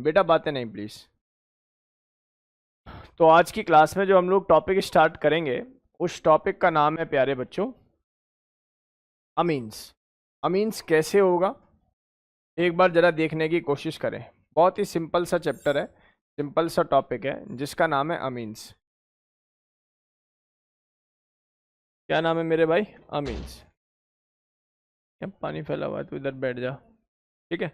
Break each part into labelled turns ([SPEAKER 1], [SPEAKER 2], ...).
[SPEAKER 1] बेटा बातें नहीं प्लीज। तो आज की क्लास में जो हम लोग टॉपिक स्टार्ट करेंगे उस टॉपिक का नाम है प्यारे बच्चों अमीन्स। अमीन्स कैसे होगा एक बार जरा देखने की कोशिश करें। बहुत ही सिंपल सा चैप्टर है, सिंपल सा टॉपिक है जिसका नाम है अमीन्स। क्या नाम है मेरे भाई? अमीन्स। क्या पानी फैला हुआ है, तो इधर बैठ जा, ठीक है।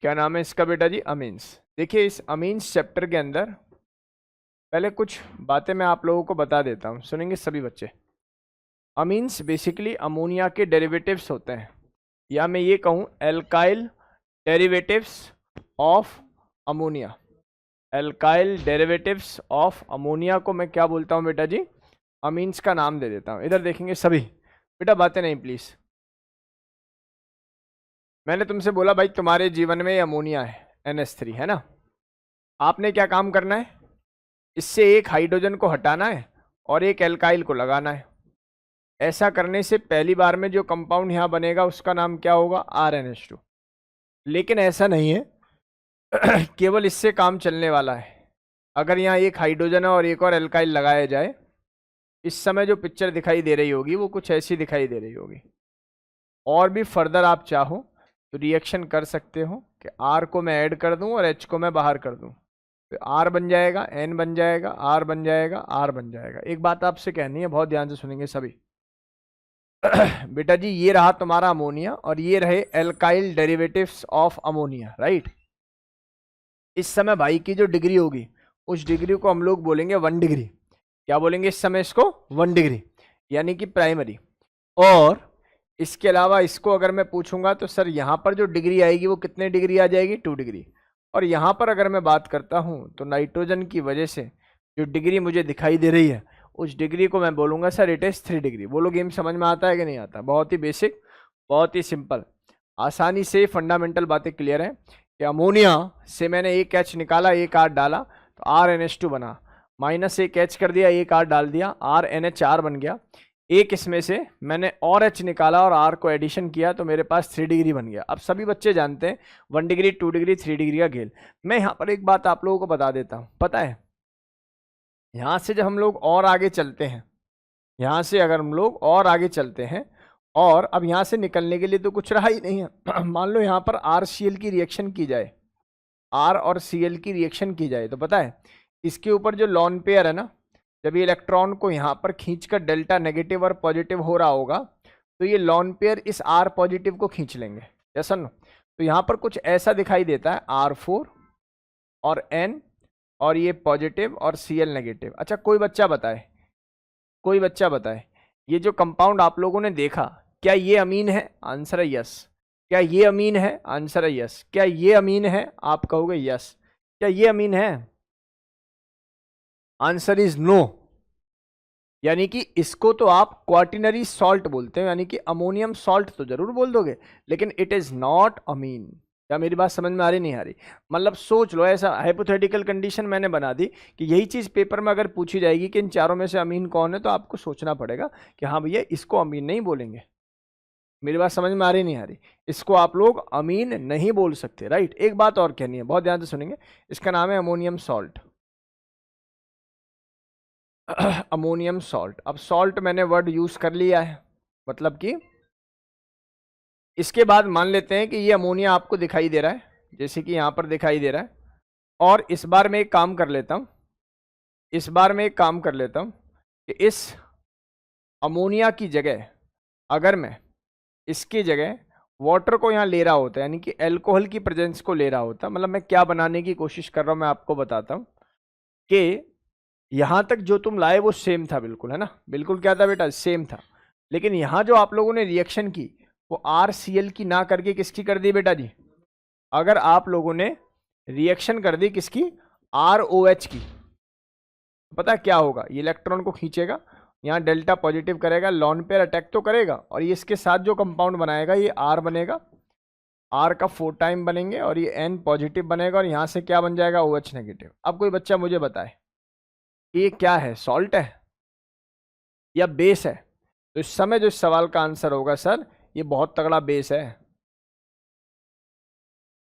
[SPEAKER 1] क्या नाम है इसका बेटा जी? अमीन्स। देखिए इस अमीन्स चैप्टर के अंदर पहले कुछ बातें मैं आप लोगों को बता देता हूं, सुनेंगे सभी बच्चे। अमीन्स बेसिकली अमोनिया के डेरिवेटिव्स होते हैं, या मैं ये कहूं alkyl derivatives of ammonia. Alkyl derivatives of ammonia को मैं क्या बोलता हूं बेटा जी? अमीन्स का नाम दे देता हूं। इधर देखेंगे सभी, बेटा बातें नहीं प्लीज। मैंने तुमसे बोला भाई तुम्हारे जीवन में अमोनिया है, NH3 है ना। आपने क्या काम करना है? इससे एक हाइड्रोजन को हटाना है और एक एल्काइल को लगाना है। ऐसा करने से पहली बार में जो कंपाउंड यहां बनेगा उसका नाम क्या होगा? RNH2। लेकिन ऐसा नहीं है केवल इससे काम चलने वाला है। अगर यहाँ एक हाइड्रोजन और एक और एल्काइल लगाया जाए, इस समय जो पिक्चर दिखाई दे रही होगी वो कुछ ऐसी दिखाई दे रही होगी। और भी फर्दर आप चाहो तो रिएक्शन कर सकते हो कि R को मैं ऐड कर दूं और H को मैं बाहर कर दूं, तो R बन जाएगा, N बन जाएगा, R बन जाएगा, R बन जाएगा। एक बात आपसे कहनी है, बहुत ध्यान से सुनेंगे सभी बेटा जी ये रहा तुम्हारा अमोनिया और ये रहे alkyl derivatives of ammonia, right. इस समय भाई की जो डिग्री होगी उस डिग्री को हम लोग बोलेंगे 1 डिग्री। क्या बोलेंगे इस समय इसको? 1 डिग्री, यानी कि प्राइमरी। और इसके अलावा इसको अगर मैं पूछूंगा तो सर यहां पर जो डिग्री आएगी वो कितने डिग्री आ जाएगी? 2 डिग्री। और यहां पर अगर मैं बात करता हूं तो नाइट्रोजन की वजह से जो डिग्री मुझे दिखाई दे रही है उस डिग्री को मैं बोलूंगा सर इट इज 3 डिग्री। बोलो गेम समझ में आता है कि नहीं आता? बहुत ही बेसिक, बहुत ही सिंपल, आसानी से फंडामेंटल बातें क्लियर है कि अमोनिया से मैंने एक H निकाला, एक R डाला तो RNH2 बना, माइनस एक H कर दिया, एक R डाल दिया, RNHR बन गया। एक इसमें से मैंने और H निकाला और R को एडिशन किया तो मेरे पास 3 डिग्री बन गया। अब सभी बच्चे जानते हैं 1 डिग्री, 2 डिग्री, 3 डिग्री का खेल। मैं यहाँ पर एक बात आप लोगों को बता देता हूँ, पता है यहाँ से जब हम लोग और आगे चलते हैं, यहाँ से अगर हम लोग और आगे चलते हैं और अब यहाँ से निकलने के लिए तो कुछ रहा ही नहीं है मान लो यहाँ पर RCl की रिएक्शन की जाए, R और Cl की रिएक्शन की जाए, तो पता है इसके ऊपर जो लॉन पेयर है ना, जब ये इलेक्ट्रॉन को यहाँ पर खींचकर डेल्टा नेगेटिव और पॉजिटिव हो रहा होगा तो ये लॉन पेयर इस R पॉजिटिव को खींच लेंगे, जैसा ना। तो यहाँ पर कुछ ऐसा दिखाई देता है, R4 और N और ये पॉजिटिव और Cl नेगेटिव। अच्छा कोई बच्चा बताए, कोई बच्चा बताए ये जो कंपाउंड आप लोगों ने देखा क्या ये अमीन है? आंसर है यस। क्या ये अमीन है? आंसर है यस। क्या ये अमीन है? आप कहोगे यस। क्या ये अमीन है? Answer is no. यानी कि इसको तो आप क्वार्टिनरी सॉल्ट बोलते हो, यानी कि अमोनियम सॉल्ट तो जरूर बोल दोगे, लेकिन इट इज नॉट अमीन। क्या मेरी बात समझ में आ रही नहीं आ रही? मतलब सोच लो, ऐसा हाइपोथेटिकल कंडीशन मैंने बना दी कि यही चीज पेपर में अगर पूछी जाएगी कि इन चारों में से अमीन कौन है, तो आपको सोचना पड़ेगा कि हाँ भैया इसको अमीन नहीं बोलेंगे। मेरी बात समझ में आ रही नहीं आ रही? इसको आप लोग अमीन नहीं बोल सकते, राइट। एक बात और कहनी है, बहुत ध्यान से सुनेंगे, इसका नाम है अमोनियम सॉल्ट अमोनियम सॉल्ट। अब सॉल्ट मैंने वर्ड यूज कर लिया है, मतलब कि इसके बाद मान लेते हैं कि ये अमोनिया आपको दिखाई दे रहा है, जैसे कि यहां पर दिखाई दे रहा है। और इस बार मैं एक काम कर लेता हूं, इस बार मैं एक काम कर लेता हूं कि इस अमोनिया की जगह अगर मैं इसकी जगह वाटर को यहां ले रहा होता, यानी कि एल्कोहल की प्रेजेंस को ले रहा होता, मतलब मैं क्या बनाने की कोशिश कर रहा हूं मैं आपको बताता हूं कि यहां तक जो तुम लाए वो सेम था, बिल्कुल है ना, बिल्कुल क्या था बेटा? सेम था। लेकिन यहां जो आप लोगों ने रिएक्शन की वो RCl की ना करके किसकी कर दी बेटा जी? अगर आप लोगों ने रिएक्शन कर दी किसकी? ROH की, पता है क्या होगा? ये इलेक्ट्रॉन को खींचेगा, यहाँ डेल्टा पॉजिटिव करेगा, लॉन पेयर अटैक तो करेगा, और ये इसके साथ जो कंपाउंड बनाएगा ये R बनेगा, R का 4 टाइम बनेंगे और ये N पॉजिटिव बनेगा, और यहाँ से क्या बन जाएगा? OH negative. अब कोई बच्चा मुझे बताए ये क्या है? सॉल्ट है या बेस है? तो इस समय जो इस सवाल का आंसर होगा सर ये बहुत तगड़ा बेस है।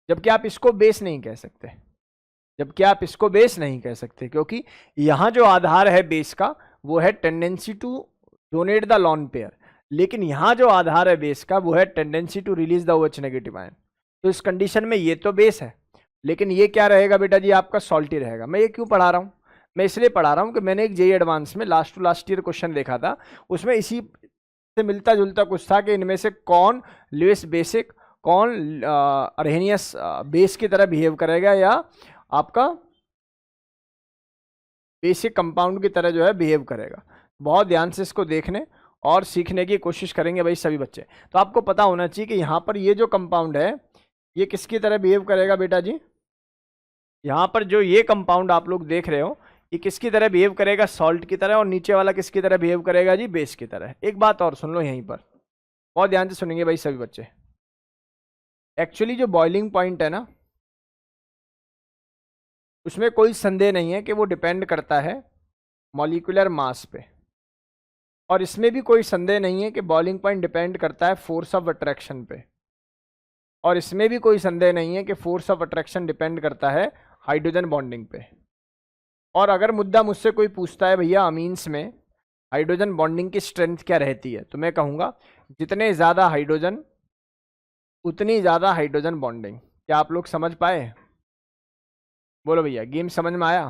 [SPEAKER 1] जबकि आप इसको बेस नहीं कह सकते, जबकि आप इसको बेस नहीं कह सकते, क्योंकि यहां जो आधार है बेस का वो है tendency to donate the lone pair, लेकिन यहां जो आधार है बेस का वो है tendency to release the OH negative ion. तो इस कंडीशन में ये तो बेस है, लेकिन ये क्या रहेगा बेटा जी, आपका सॉल्टी रहेगा। मैं ये क्यों पढ़ा रहा हूं, मैं इसलिए पढ़ा रहा हूं कि मैंने एक जेई एडवांस में last to last year question देखा था, उसमें इसी से मिलता जुलता कुछ था कि इनमें से कौन लुईस बेसिक, कौन अरहेनियस बेस की तरह बिहेव करेगा या आपका बेसिक कंपाउंड की तरह जो है बिहेव करेगा। बहुत ध्यान से इसको देखने और सीखने की कोशिश करेंगे भाई सभी बच्चे। तो आपको पता होना चाहिए कि यहाँ पर ये जो कंपाउंड है ये किसकी तरह बिहेव करेगा बेटा जी, यहाँ पर जो ये कंपाउंड आप लोग देख रहे हो ये किसकी तरह बिहेव करेगा, सॉल्ट की तरह, और नीचे वाला किसकी तरह बिहेव करेगा जी, बेस की तरह। एक बात और सुन लो यहीं पर, बहुत ध्यान से सुनेंगे भाई सभी बच्चे। एक्चुअली जो बॉइलिंग पॉइंट है ना, उसमें कोई संदेह नहीं है कि वो डिपेंड करता है मॉलिक्यूलर मास पे, और इसमें भी कोई संदेह नहीं है कि बॉइलिंग पॉइंट डिपेंड करता है फोर्स ऑफ अट्रैक्शन पे, और इसमें भी कोई संदेह नहीं है कि फोर्स ऑफ अट्रैक्शन डिपेंड करता है हाइड्रोजन बॉन्डिंग पे। और अगर मुद्दा मुझसे कोई पूछता है भैया अमीन्स में हाइड्रोजन बॉन्डिंग की स्ट्रेंथ क्या रहती है, तो मैं कहूँगा जितने ज़्यादा हाइड्रोजन उतनी ज़्यादा हाइड्रोजन बॉन्डिंग। क्या आप लोग समझ पाए, बोलो भैया, गेम समझ में आया।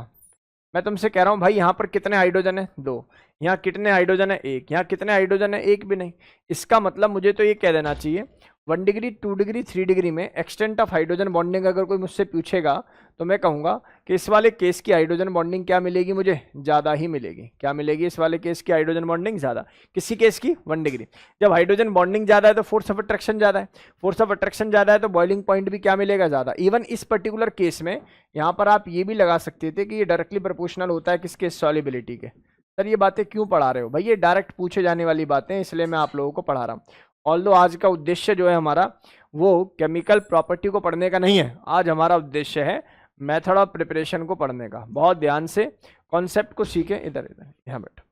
[SPEAKER 1] मैं तुमसे कह रहा हूं भाई यहाँ पर कितने हाइड्रोजन है, 2, यहाँ कितने हाइड्रोजन है, 1, यहाँ कितने हाइड्रोजन है, 1 भी नहीं। इसका मतलब मुझे तो ये कह देना चाहिए 1 डिग्री 2 डिग्री 3 डिग्री में एक्सटेंट ऑफ हाइड्रोजन बॉन्डिंग अगर कोई मुझसे पूछेगा तो मैं कहूँगा कि इस वाले केस की हाइड्रोजन बॉन्डिंग क्या मिलेगी, मुझे ज़्यादा ही मिलेगी। क्या मिलेगी इस वाले केस की हाइड्रोजन बॉन्डिंग, ज़्यादा। किसी केस की 1 डिग्री। जब हाइड्रोजन बॉन्डिंग ज़्यादा है तो फोर्स ऑफ अट्रैक्शन ज़्यादा है, फोर्स ऑफ अट्रैक्शन ज़्यादा है तो बॉइलिंग पॉइंट भी क्या मिलेगा, ज़्यादा। इवन इस पर्टिकुलर केस में यहाँ पर आप ये भी लगा सकते थे कि ये डायरेक्टली प्रोपोर्शनल होता है किसके, सॉल्युबिलिटी के। सर ये बातें क्यों पढ़ा रहे हो भाई, ये डायरेक्ट पूछे जाने वाली बातें, इसलिए मैं आप लोगों को पढ़ा रहा हूँ। ऑल्दो आज का उद्देश्य जो है हमारा वो केमिकल प्रॉपर्टी को पढ़ने का नहीं है, आज हमारा उद्देश्य है मेथड ऑफ प्रिपरेशन को पढ़ने का। बहुत ध्यान से कॉन्सेप्ट को सीखें, इधर इधर यहाँ बैठो,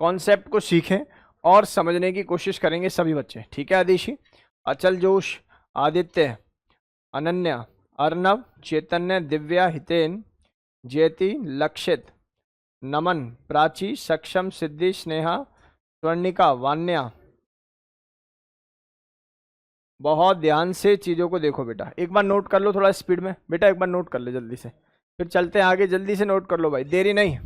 [SPEAKER 1] कॉन्सेप्ट को सीखें और समझने की कोशिश करेंगे सभी बच्चे, ठीक है। आदिशी, अचल, जोश, आदित्य, अनन्या, अर्नव, चैतन्य, दिव्या, हितेन, जयति, लक्षित, नमन, प्राची, सक्षम, सिद्धि, स्नेहा, स्वर्णिका, वान्या। बहुत ध्यान से चीज़ों को देखो बेटा, एक बार नोट कर लो थोड़ा स्पीड में बेटा, एक बार नोट कर ले जल्दी से, फिर चलते हैं आगे। जल्दी से नोट कर लो भाई, देरी नहीं।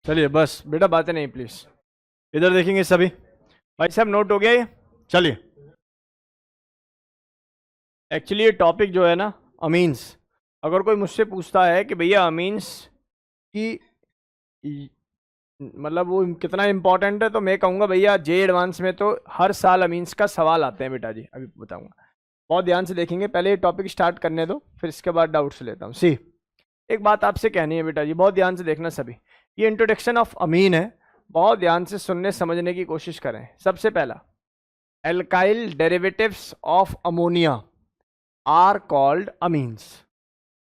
[SPEAKER 1] चलिए बस बेटा, बातें नहीं प्लीज, इधर देखेंगे सभी। भाई साहब नोट हो गया ये, चलिए। एक्चुअली ये टॉपिक जो है ना अमीन्स, अगर कोई मुझसे पूछता है कि भैया अमीन्स की मतलब वो कितना इंपॉर्टेंट है, तो मैं कहूँगा भैया जे एडवांस में तो हर साल अमीन्स का सवाल आते हैं बेटा जी, अभी बताऊंगा। बहुत ध्यान से देखेंगे, पहले ये टॉपिक स्टार्ट करने दो फिर इसके बाद डाउट्स लेता हूँ। सी, एक बात आपसे कहनी है बेटा जी, बहुत ध्यान से देखना सभी। ये इंट्रोडक्शन ऑफ अमीन है, बहुत ध्यान से सुनने समझने की कोशिश करें। सबसे पहला, alkyl derivatives of ammonia are called amines.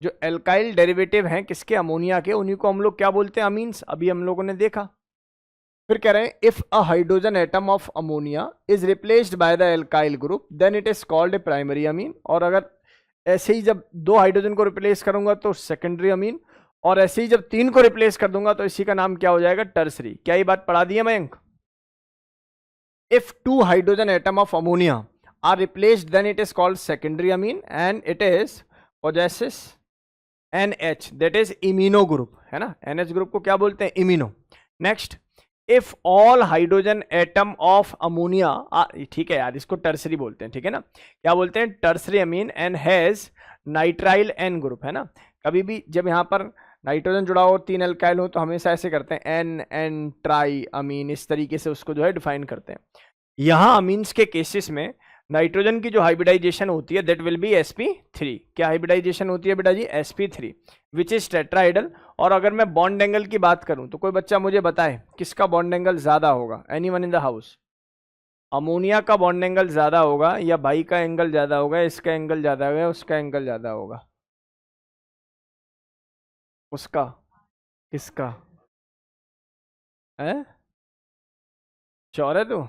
[SPEAKER 1] जो एल्काइल डेरिवेटिव हैं किसके, अमोनिया के, उन्हीं को हम लोग क्या बोलते हैं, अमीन्स। अभी हम लोगों ने देखा। फिर कह रहे हैं if a hydrogen atom of ammonia is replaced by the alkyl group then it is called a primary amine. और अगर ऐसे ही जब 2 हाइड्रोजन को रिप्लेस करूंगा तो सेकेंडरी अमीन, और ऐसे ही जब 3 को रिप्लेस कर दूंगा तो इसी का नाम क्या हो जाएगा, टर्सरी। क्या ये बात पढ़ा दी है Mayank. If 2 hydrogen atom of ammonia are replaced then it is called secondary amine and it is possesses NH, that is imino group, है ना। NH ग्रुप को क्या बोलते हैं, imino. Next, if all hydrogen atom of ammonia, ठीक है यार, इसको टर्सरी बोलते हैं, ठीक है ना। क्या बोलते हैं, tertiary amine, and has nitrile N group, है ना। कभी भी जब यहाँ पर नाइट्रोजन जुड़ा हो और 3 एल्काइल हो तो हमेशा ऐसे करते हैं N ट्राई अमीन, इस तरीके से उसको जो है डिफाइन करते हैं। यहाँ अमीन्स के केसेस में नाइट्रोजन की जो हाइब्रिडाइजेशन होती है दैट विल बी sp3। क्या हाइब्रिडाइजेशन होती है बेटा जी, sp3 विच इज टेट्राइडल। और अगर मैं बॉन्ड एंगल की बात करूं तो कोई बच्चा मुझे बताए किसका बॉन्ड एंगल ज्यादा होगा, anyone in the house. Ammonia का बॉन्ड एंगल ज्यादा होगा या भाई का एंगल ज्यादा होगा, इसका एंगल ज्यादा होगा, उसका एंगल ज्यादा होगा, उसका, किसका है, श्योर है तू।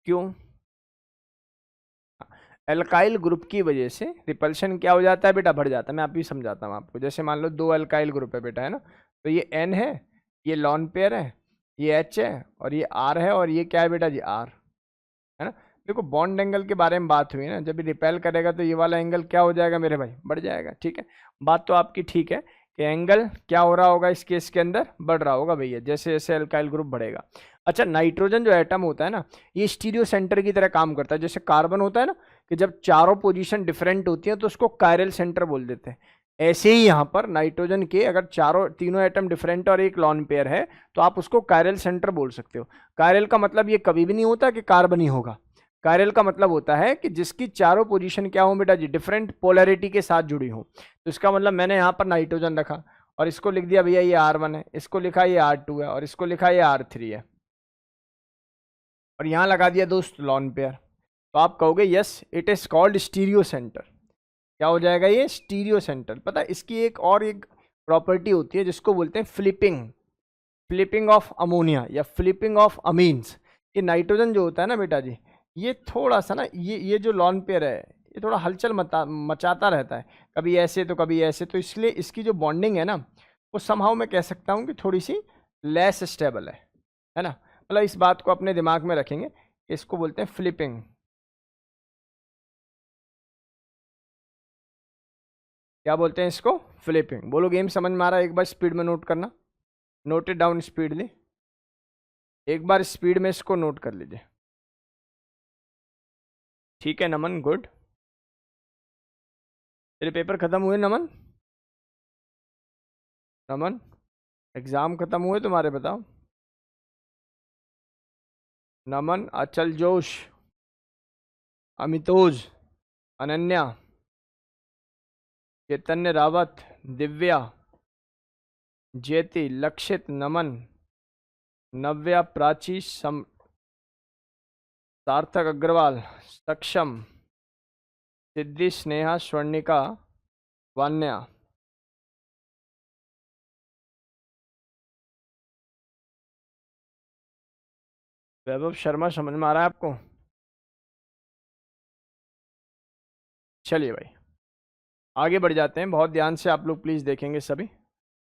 [SPEAKER 1] क्यों? एल्काइल ग्रुप की वजह से रिपल्शन क्या हो जाता है बेटा, बढ़ जाता है। मैं अभी समझाता हूँ आपको। जैसे मान लो दो एल्काइल ग्रुप है बेटा, है ना, तो ये N है, ये लॉन पेयर है, ये H है, और ये R है, और ये क्या है बेटा जी, R, है ना। देखो बॉन्ड एंगल के बारे में बात हुई ना, जब ये रिपेल करेगा तो ये वाला एंगल क्या हो जाएगा मेरे भाई, बढ़ जाएगा। ठीक है, बात तो आपकी ठीक है कि एंगल क्या हो रहा होगा इस केस के अंदर, बढ़ रहा होगा भैया, जैसे जैसे एल्काइल ग्रुप बढ़ेगा। अच्छा, नाइट्रोजन जो एटम होता है ना, ये स्टीरियो सेंटर की तरह काम करता है। जैसे कार्बन होता है ना, कि जब चारों पोजीशन डिफरेंट होती हैं तो उसको कायरल सेंटर बोल देते हैं। ऐसे ही यहाँ पर नाइट्रोजन के अगर तीनों एटम डिफरेंट और एक लॉन पेयर है तो आप उसको कायरल सेंटर बोल सकते हो। कायरल का मतलब ये कभी भी नहीं होता कि कार्बन ही होगा। कायरल का मतलब होता है कि जिसकी चारों पोजीशन क्या हो बेटा जी, डिफरेंट पोलैरिटी के साथ जुड़ी हो। तो इसका मतलब मैंने यहाँ पर नाइट्रोजन रखा और इसको लिख दिया भैया ये R1 है, इसको लिखा ये R2 है, और इसको लिखा ये R3 है, और यहाँ लगा दिया दोस्त लॉन पेयर। तो आप कहोगे yes it is called stereo centre. क्या हो जाएगा ये, स्टीरियो सेंटर। पता है इसकी एक प्रॉपर्टी होती है जिसको बोलते हैं फ्लिपिंग ऑफ अमोनिया या फ्लिपिंग ऑफ अमीन्स। ये नाइट्रोजन जो होता है ना बेटा जी, ये थोड़ा सा ना, ये जो लॉन पेयर है ये थोड़ा हलचल मचाता रहता है, कभी ऐसे तो कभी ऐसे। तो इसलिए इसकी जो बॉन्डिंग है ना, वो समहाउ मैं कह सकता हूँ कि थोड़ी सी लेस स्टेबल है ना। मतलब इस बात को अपने दिमाग में रखेंगे, इसको बोलते हैं फ्लिपिंग। क्या बोलते हैं इसको, फ्लिपिंग। बोलो गेम समझ में आ रहा है? एक बार स्पीड में नोट करना, नोट इट डाउन स्पीडली, एक बार स्पीड में इसको नोट कर लीजिए। ठीक है नमन, गुड। तेरे पेपर खत्म हुए नमन? नमन एग्जाम खत्म हुए तुम्हारे, बताओ। नमन, अचल जोश, अमितोज, अनन्या, चैतन्य रावत, दिव्या, ज्योति, लक्षित, नमन, नव्या, प्राची, सार्थक अग्रवाल, सक्षम, सिद्धि, स्नेहा, स्वर्णिका, वान्या। वैभव शर्मा, समझ में आ रहा है आपको? चलिए भाई आगे बढ़ जाते हैं। बहुत ध्यान से आप लोग प्लीज देखेंगे, सभी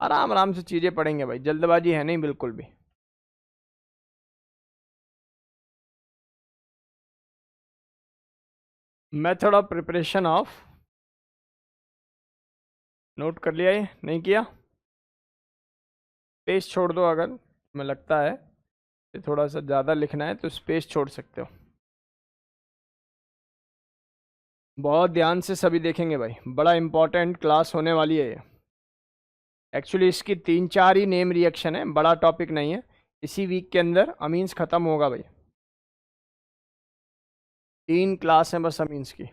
[SPEAKER 1] आराम आराम से चीजें पढ़ेंगे भाई, जल्दबाजी है नहीं बिल्कुल भी। Method of preparation of, note कर लिया ये, नहीं किया? पेज छोड़ दो, अगर तुम्हें लगता है कि थोड़ा सा ज़्यादा लिखना है तो स्पेस छोड़ सकते हो। बहुत ध्यान से सभी देखेंगे भाई, बड़ा इंपॉर्टेंट क्लास होने वाली है ये। एक्चुअली इसकी 3-4 ही नेम रिएक्शन है, बड़ा टॉपिक नहीं है। इसी वीक के अंदर अमीन्स खत्म होगा भाई, 3 क्लास है बस अमीन्स की।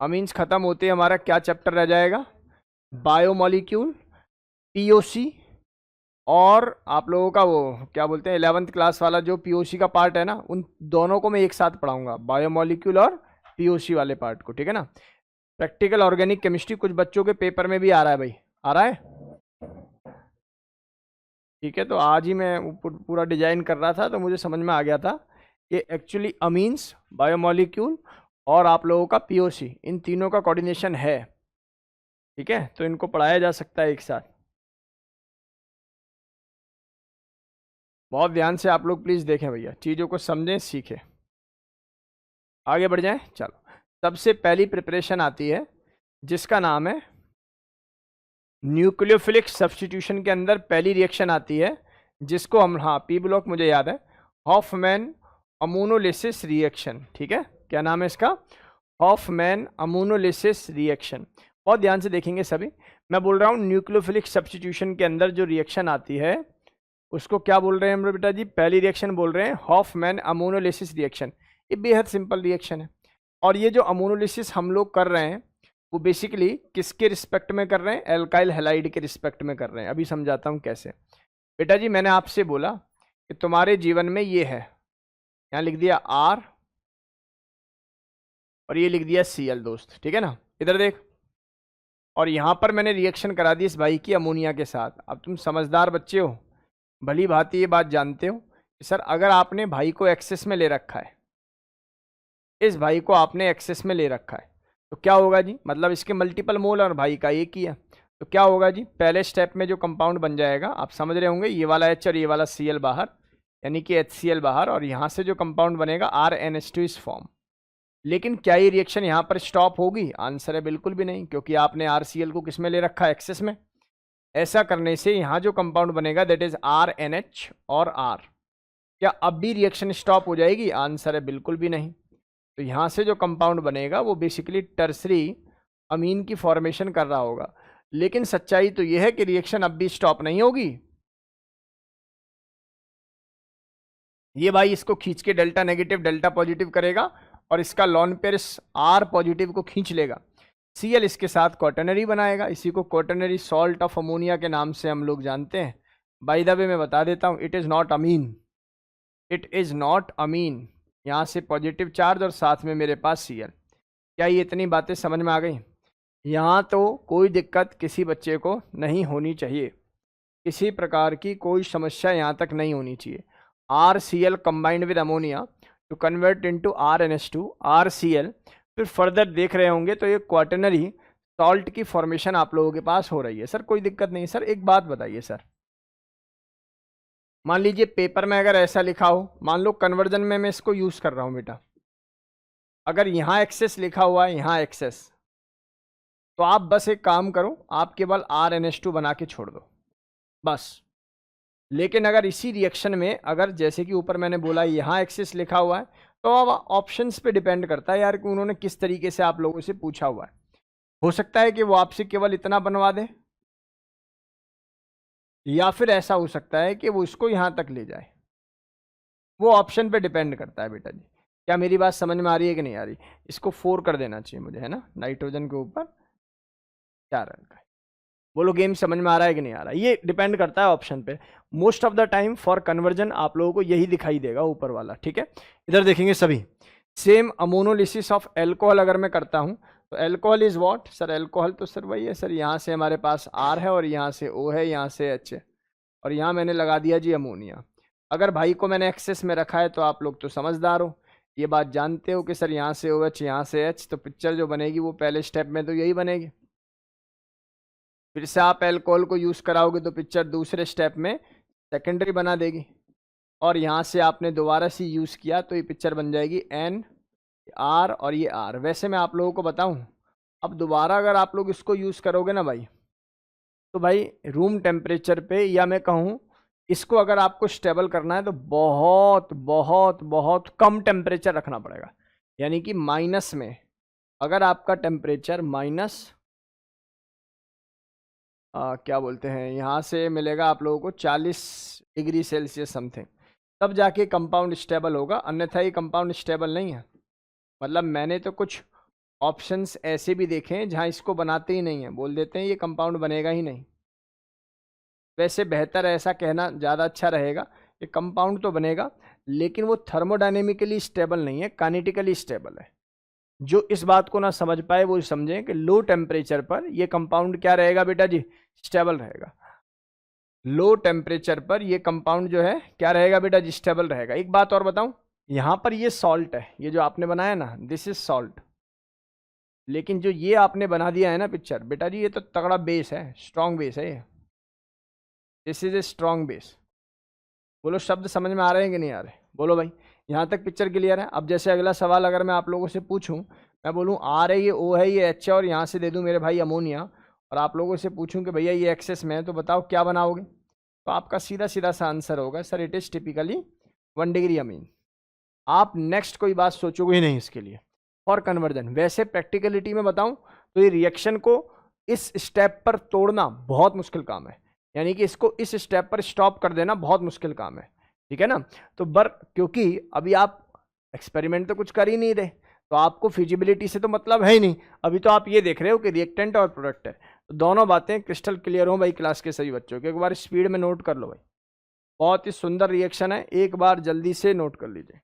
[SPEAKER 1] अमीन्स खत्म होते हमारा क्या चैप्टर रह जाएगा, बायोमोलिक्यूल, पीओसी, और आप लोगों का वो क्या बोलते हैं 11th क्लास वाला जो पीओसी का पार्ट है ना, उन दोनों को मैं एक साथ पढ़ाऊंगा, बायोमोलिक्यूल और पीओसी वाले पार्ट को। ठीक है ना। प्रैक्टिकल ऑर्गेनिक केमिस्ट्री कुछ बच्चों के पेपर में भी आ रहा है भाई, आ रहा है। ठीक है, तो आज ही मैं पूरा डिजाइन कर रहा था तो मुझे समझ में आ गया था कि एक्चुअली अमीन्स, बायोमोलिक्यूल और आप लोगों का पीओसी, इन तीनों का कोऑर्डिनेशन है। ठीक है, तो इनको पढ़ाया जा सकता है एक साथ। बहुत ध्यान से आप लोग प्लीज देखें भैया, चीजों को समझें सीखें। आगे बढ़ जाएं, चलो। सबसे पहली प्रिपरेशन आती है जिसका नाम है न्यूक्लियोफिलिक सब्स्टिट्यूशन। के अंदर पहली रिएक्शन आती है जिसको हम, हाँ पी ब्लॉक मुझे याद है, हॉफमैन अमोनोलिसिस रिएक्शन। ठीक है, क्या नाम है इसका, हॉफमैन अमोनोलिसिस रिएक्शन। बहुत ध्यान से देखेंगे सभी, मैं बोल रहा हूँ न्यूक्लियोफिलिक सब्स्टिट्यूशन के अंदर जो रिएक्शन आती है उसको क्या बोल रहे हैं हम बेटा जी, पहली रिएक्शन बोल रहे हैं हॉफमैन अमोनोलिसिस रिएक्शन। ये बेहद सिंपल रिएक्शन है, और ये जो अमोनोलिसिस हम लोग कर रहे हैं वो बेसिकली किसके रिस्पेक्ट में कर रहे हैं, एल्काइल हैलाइड के रिस्पेक्ट में कर रहे हैं। अभी समझाता हूँ कैसे। बेटा जी मैंने आपसे बोला कि तुम्हारे जीवन में ये है, यहाँ लिख दिया R और ये लिख दिया Cl दोस्त। ठीक है ना, इधर देख, और यहाँ पर मैंने रिएक्शन करा दी इस भाई की अमोनिया के साथ। अब तुम समझदार बच्चे हो, भली भांति ये बात जानते हो सर अगर आपने भाई को एक्सेस में ले रखा है, इस भाई को आपने एक्सेस में ले रखा है, तो क्या होगा जी, मतलब इसके मल्टीपल मोल और भाई का एक ही है, तो क्या होगा जी, पहले स्टेप में जो कंपाउंड बन जाएगा आप समझ रहे होंगे, ये वाला H और ये वाला Cl बाहर, यानी कि HCl बाहर, और यहाँ से जो कंपाउंड बनेगा RNH2 इस फॉर्म। लेकिन क्या ये रिएक्शन यहाँ पर स्टॉप होगी? आंसर है बिल्कुल भी नहीं, क्योंकि आपने RCl को किस में ले रखा है? एक्सेस में। ऐसा करने से यहाँ जो कंपाउंड बनेगा दैट इज RNH और R, क्या अब भी रिएक्शन स्टॉप हो जाएगी? आंसर है बिल्कुल भी नहीं। तो यहाँ से जो कंपाउंड बनेगा वो बेसिकली टर्सरी अमीन की फॉर्मेशन कर रहा होगा। लेकिन सच्चाई तो यह है कि रिएक्शन अब भी स्टॉप नहीं होगी। ये भाई इसको खींच के डेल्टा नेगेटिव डेल्टा पॉजिटिव करेगा और इसका लॉन पेयर R पॉजिटिव को खींच लेगा। Cl इसके साथ क्वाटरनरी बनाएगा, इसी को क्वाटरनरी सॉल्ट ऑफ अमोनिया के नाम से हम लोग जानते हैं। बाय द वे मैं बता देता हूं, it is not amine, it is not amine. यहाँ से पॉजिटिव चार्ज और साथ में मेरे पास Cl। क्या ये इतनी बातें समझ में आ गई? यहाँ तो कोई दिक्कत किसी बच्चे को नहीं होनी चाहिए, किसी प्रकार की कोई समस्या यहाँ तक नहीं होनी चाहिए। RCl combined with ammonia to convert into RNH2 RCl, फिर फर्दर देख रहे होंगे तो ये क्वाटरनरी सॉल्ट की फॉर्मेशन आप लोगों के पास हो रही है। सर कोई दिक्कत नहीं। सर एक बात बताइए सर, मान लीजिए पेपर में अगर ऐसा लिखा हो, मान लो कन्वर्जन में मैं इसको यूज कर रहा हूं बेटा, अगर यहाँ एक्सेस लिखा हुआ है, यहाँ एक्सेस, तो आप बस एक काम करो, आप केवल RNH2 बना के छोड़ दो बस। लेकिन अगर इसी रिएक्शन में अगर जैसे कि ऊपर मैंने बोला यहाँ एक्सिस लिखा हुआ है, तो अब ऑप्शंस पे डिपेंड करता है यार कि उन्होंने किस तरीके से आप लोगों से पूछा हुआ है। हो सकता है कि वो आपसे केवल इतना बनवा दें, या फिर ऐसा हो सकता है कि वो इसको यहाँ तक ले जाए। वो ऑप्शन पे डिपेंड करता है बेटा जी। क्या मेरी बात समझ में आ रही है कि नहीं आ रही? इसको 4 कर देना चाहिए मुझे, है ना, नाइट्रोजन के ऊपर 4 अंक। बोलो गेम समझ में आ रहा है कि नहीं आ रहा है? ये डिपेंड करता है ऑप्शन पे। Most of the time for conversion आप लोगों को यही दिखाई देगा ऊपर वाला, ठीक है। इधर देखेंगे सभी सेम अमोनोलिसिस ऑफ एल्कोहल अगर मैं करता हूं तो alcohol is what? Sir alcohol तो सर वही है सर, यहाँ से हमारे पास R है और यहाँ से O है, यहाँ से H है, और यहाँ मैंने लगा दिया जी अमोनिया। अगर भाई को मैंने एक्सेस में रखा है तो आप लोग तो समझदार हो, ये बात जानते हो कि सर यहाँ से OH यहाँ से H, तो पिक्चर जो बनेगी वो पहले स्टेप में तो यही बनेगी। फिर से आप अल्कोहल को यूज कराओगे तो पिक्चर दूसरे स्टेप में सेकेंडरी बना देगी, और यहाँ से आपने दोबारा से यूज किया तो ये पिक्चर बन जाएगी NR और ये R। वैसे मैं आप लोगों को बताऊं, अब दोबारा अगर आप लोग इसको यूज करोगे ना भाई, तो भाई रूम टेम्परेचर पे, या मैं कहूँ इसको अगर आपको स्टेबल करना है तो बहुत बहुत बहुत कम टेम्परेचर रखना पड़ेगा। यानी कि माइनस में, अगर आपका टेम्परेचर माइनस क्या बोलते हैं, यहाँ से मिलेगा आप लोगों को 40 डिग्री सेल्सियस समथिंग, तब जाके कंपाउंड स्टेबल होगा, अन्यथा ये कंपाउंड स्टेबल नहीं है। मतलब मैंने तो कुछ ऑप्शंस ऐसे भी देखे हैं जहाँ इसको बनाते ही नहीं है, बोल देते हैं ये कंपाउंड बनेगा ही नहीं। वैसे बेहतर ऐसा कहना ज़्यादा अच्छा रहेगा कि कंपाउंड तो बनेगा, लेकिन वो थर्मोडायनेमिकली स्टेबल नहीं है, काइनेटिकली स्टेबल है। जो इस बात को ना समझ पाए वो समझें कि लो टेम्परेचर पर ये कंपाउंड क्या रहेगा बेटा जी? स्टेबल रहेगा। लो टेम्परेचर पर ये कंपाउंड जो है क्या रहेगा बेटा जी? स्टेबल रहेगा। एक बात और बताऊं, यहां पर ये सॉल्ट है, ये जो आपने बनाया ना, दिस इज सॉल्ट, लेकिन जो ये आपने बना दिया है ना पिक्चर, बेटा जी ये तो तगड़ा बेस है, स्ट्रॉन्ग बेस है ये, this is a strong base. बोलो शब्द समझ में आ रहे हैं कि नहीं आ रहे? बोलो भाई, यहाँ तक पिक्चर क्लियर है? अब जैसे अगला सवाल अगर मैं आप लोगों से पूछूं, मैं बोलूं R है, ये O है, ये H है, और यहाँ से दे दूं मेरे भाई अमोनिया, और आप लोगों से पूछूं कि भैया ये एक्सेस में है, तो बताओ क्या बनाओगे? तो आपका सीधा सीधा सा आंसर होगा sir it is typically 1 degree अमीन। आप नेक्स्ट कोई बात सोचोगे ही नहीं इसके लिए फॉर कन्वर्जन। वैसे प्रैक्टिकलिटी में बताऊं तो ये रिएक्शन को इस स्टेप पर तोड़ना बहुत मुश्किल काम है, यानी कि इसको इस स्टेप पर स्टॉप कर देना बहुत मुश्किल काम है, ठीक है ना। तो क्योंकि अभी आप एक्सपेरिमेंट तो कुछ कर ही नहीं रहे, तो आपको फिजिबिलिटी से तो मतलब है ही नहीं, अभी तो आप ये देख रहे हो कि रिएक्टेंट और प्रोडक्ट है। तो दोनों बातें क्रिस्टल क्लियर हो भाई क्लास के सभी बच्चों के, एक बार स्पीड में नोट कर लो भाई, बहुत ही सुंदर रिएक्शन है, एक बार जल्दी से नोट कर लीजिए।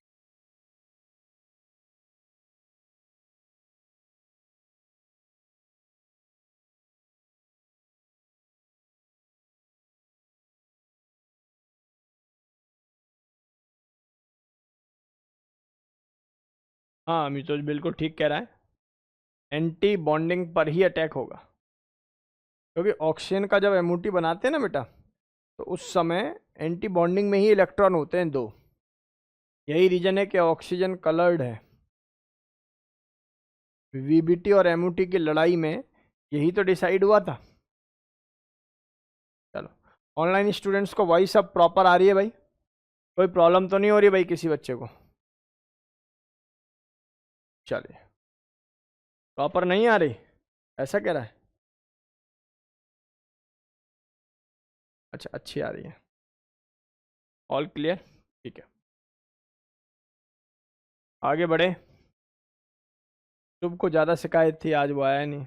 [SPEAKER 1] हाँ अमितोज बिल्कुल ठीक कह रहा है, एंटी बॉन्डिंग पर ही अटैक होगा, क्योंकि ऑक्सीजन का जब एमओटी बनाते हैं ना बेटा, तो उस समय एंटी बॉन्डिंग में ही इलेक्ट्रॉन होते हैं दो। यही रीजन है कि ऑक्सीजन कलर्ड है। वीबीटी और एमओटी की लड़ाई में यही तो डिसाइड हुआ था। चलो, ऑनलाइन स्टूडेंट्स को वॉइस अब प्रॉपर आ रही है भाई? कोई प्रॉब्लम तो नहीं हो रही भाई किसी बच्चे को? चलिए, प्रॉपर नहीं आ रही ऐसा कह रहा है? अच्छा, अच्छी आ रही है, ऑल क्लियर, ठीक है। आगे बढ़े। शुभ को ज़्यादा शिकायत थी, आज वो आया नहीं।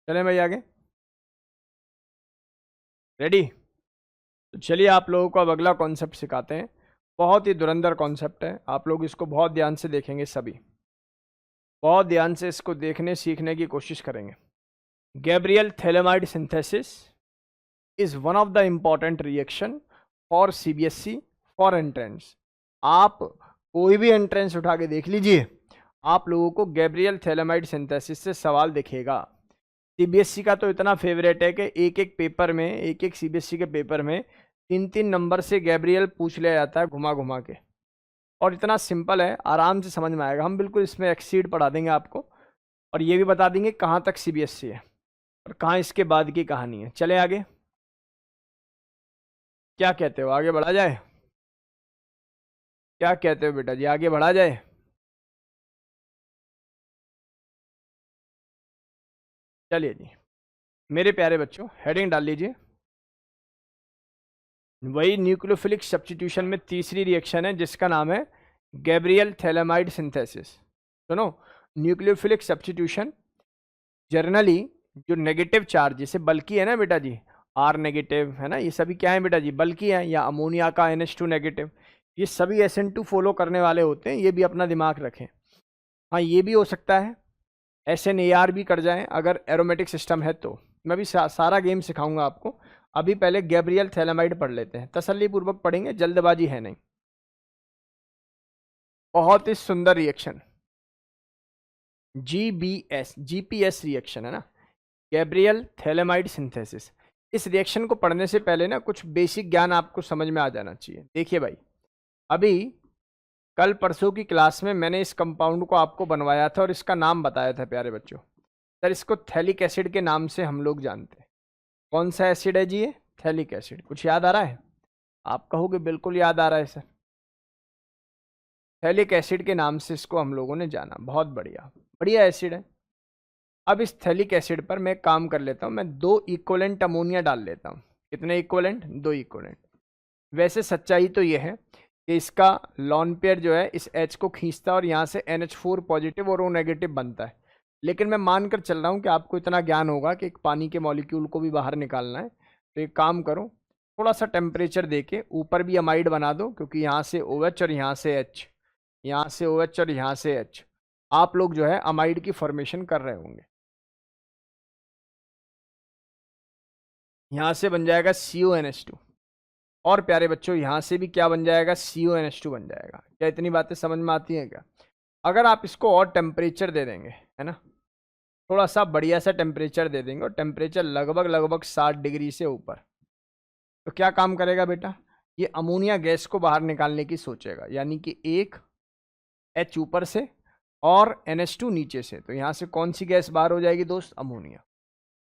[SPEAKER 1] चलें भाई आगे, रेडी? तो चलिए आप लोगों को अब अगला कॉन्सेप्ट सिखाते हैं। बहुत ही धुरंधर कॉन्सेप्ट है, आप लोग इसको बहुत ध्यान से देखेंगे, सभी बहुत ध्यान से इसको देखने सीखने की कोशिश करेंगे। Gabriel phthalimide synthesis is one of the important reaction for CBSE for entrance. आप कोई भी एंट्रेंस उठा के देख लीजिए, आप लोगों को गैब्रियल थैलेमाइड सिंथेसिस से सवाल दिखेगा। सीबीएसई का तो इतना फेवरेट है कि एक एक पेपर में, एक एक सीबीएसई के पेपर में 3-3 नंबर से गैब्रियल पूछ लिया जाता है घुमा घुमा के, और इतना सिंपल है, आराम से समझ में आएगा। हम बिल्कुल इसमें एक्सीड पढ़ा देंगे आपको, और ये भी बता देंगे कहाँ तक सीबीएसई है और कहाँ इसके बाद की कहानी है। चले आगे, क्या कहते हो, आगे बढ़ा जाए? क्या कहते हो बेटा जी, आगे बढ़ा जाए? चलिए जी मेरे प्यारे बच्चों, हेडिंग डाल लीजिए। वही न्यूक्लियोफिलिक सब्स्टिट्यूशन में तीसरी रिएक्शन है जिसका नाम है गैब्रियल थैलेमाइड सिंथेसिस। सुनो, न्यूक्लियोफिलिक सब्स्टिट्यूशन जर्नली जो नेगेटिव चार्ज, जैसे बल्कि है ना बेटा जी, आर नेगेटिव है ना, ये सभी क्या है बेटा जी, बल्कि है, या अमोनिया का NH2 नेगेटिव, ये सभी SN2 फॉलो करने वाले होते हैं, ये भी अपना दिमाग रखें। हाँ ये भी हो सकता है SNAR भी कर जाएं अगर एरोमेटिक सिस्टम है तो। मैं भी सारा गेम सिखाऊंगा आपको। अभी पहले गैब्रियल थैलेमाइड पढ़ लेते हैं, तसल्ली पूर्वक पढ़ेंगे, जल्दबाजी है नहीं। बहुत ही सुंदर रिएक्शन, GPS रिएक्शन है ना, गैब्रियल थैलेमाइड सिंथेसिस। इस रिएक्शन को पढ़ने से पहले ना कुछ बेसिक ज्ञान आपको समझ में आ जाना चाहिए। देखिए भाई, अभी कल परसों की क्लास में मैंने इस कंपाउंड को आपको बनवाया था और इसका नाम बताया था प्यारे बच्चों। सर इसको थैलिक एसिड के नाम से हम लोग जानते हैं। कौन सा एसिड है जी ये? Phthalic acid. कुछ याद आ रहा है? आप कहोगे बिल्कुल याद आ रहा है सर। थैलिक एसिड के नाम से इसको हम लोगों ने जाना। बहुत बढ़िया, बढ़िया एसिड है। अब इस थैलिक एसिड पर मैं काम कर लेता हूँ, मैं 2 इक्वलेंट अमोनिया डाल लेता हूँ। कितने इक्वलेंट? 2 इक्वलेंट। वैसे सच्चाई तो ये है कि इसका लॉन पेयर जो है इस H को खींचता है और यहाँ से NH4 पॉजिटिव और O नेगेटिव बनता है। लेकिन मैं मानकर चल रहा हूँ कि आपको इतना ज्ञान होगा कि एक पानी के मॉलिक्यूल को भी बाहर निकालना है, तो एक काम करो, थोड़ा सा टेम्परेचर देके ऊपर भी अमाइड बना दो, क्योंकि यहाँ से OH और यहाँ से H, यहाँ से OH और यहाँ से H, आप लोग जो है अमाइड की फॉर्मेशन कर रहे होंगे। यहाँ से बन जाएगा CONH2, और प्यारे बच्चों यहाँ से भी क्या बन जाएगा? CONH2 बन जाएगा। क्या इतनी बातें समझ में आती हैं क्या? अगर आप इसको और टेम्परेचर दे देंगे, है ना, थोड़ा सा बढ़िया सा टेम्परेचर दे देंगे, और टेम्परेचर लगभग 60 डिग्री से ऊपर, तो क्या काम करेगा बेटा? ये अमोनिया गैस को बाहर निकालने की सोचेगा, यानी कि एक H ऊपर से और NH2 नीचे से, तो यहाँ से कौन सी गैस बाहर हो जाएगी दोस्त? अमोनिया।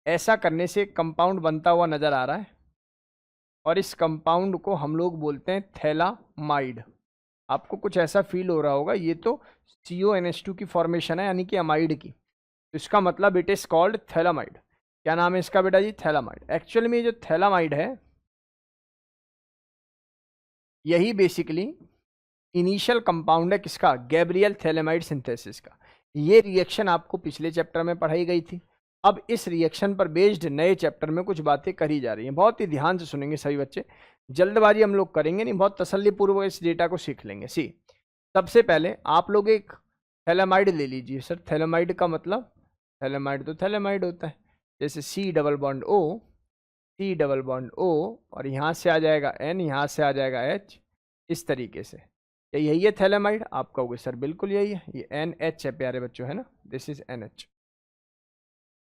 [SPEAKER 1] ऐसा करने से कंपाउंड बनता हुआ नजर आ रहा है, और इस कंपाउंड को हम लोग बोलते हैं थैलामाइड। आपको कुछ ऐसा फील हो रहा होगा, ये तो CONH2 की फॉर्मेशन है, यानी कि अमाइड की, तो इसका मतलब इट इज कॉल्ड थैलामाइड। क्या नाम है इसका बेटा जी? थैलामाइड। एक्चुअल में जो थैलामाइड है, यही बेसिकली इनिशियल कंपाउंड है किसका? गैब्रियल थैलेमाइड सिंथेसिस का। ये रिएक्शन आपको पिछले चैप्टर में पढ़ाई गई थी। अब इस रिएक्शन पर बेस्ड नए चैप्टर में कुछ बातें करी जा रही हैं। बहुत ही ध्यान से सुनेंगे सभी बच्चे, जल्दबाजी हम लोग करेंगे नहीं, बहुत तसल्लीपूर्वक इस डेटा को सीख लेंगे। सबसे पहले आप लोग एक थैलेमाइड ले लीजिए। सर थैलेमाइड का मतलब? थैलेमाइड तो थैलेमाइड होता है, जैसे C double bond O, C double bond O, और यहाँ से आ जाएगा N, यहाँ से आ जाएगा H, इस तरीके से। यही है थैलेमाइड? आप कहोगे सर बिल्कुल यही है, ये NH है प्यारे बच्चों, है ना, दिस इज NH।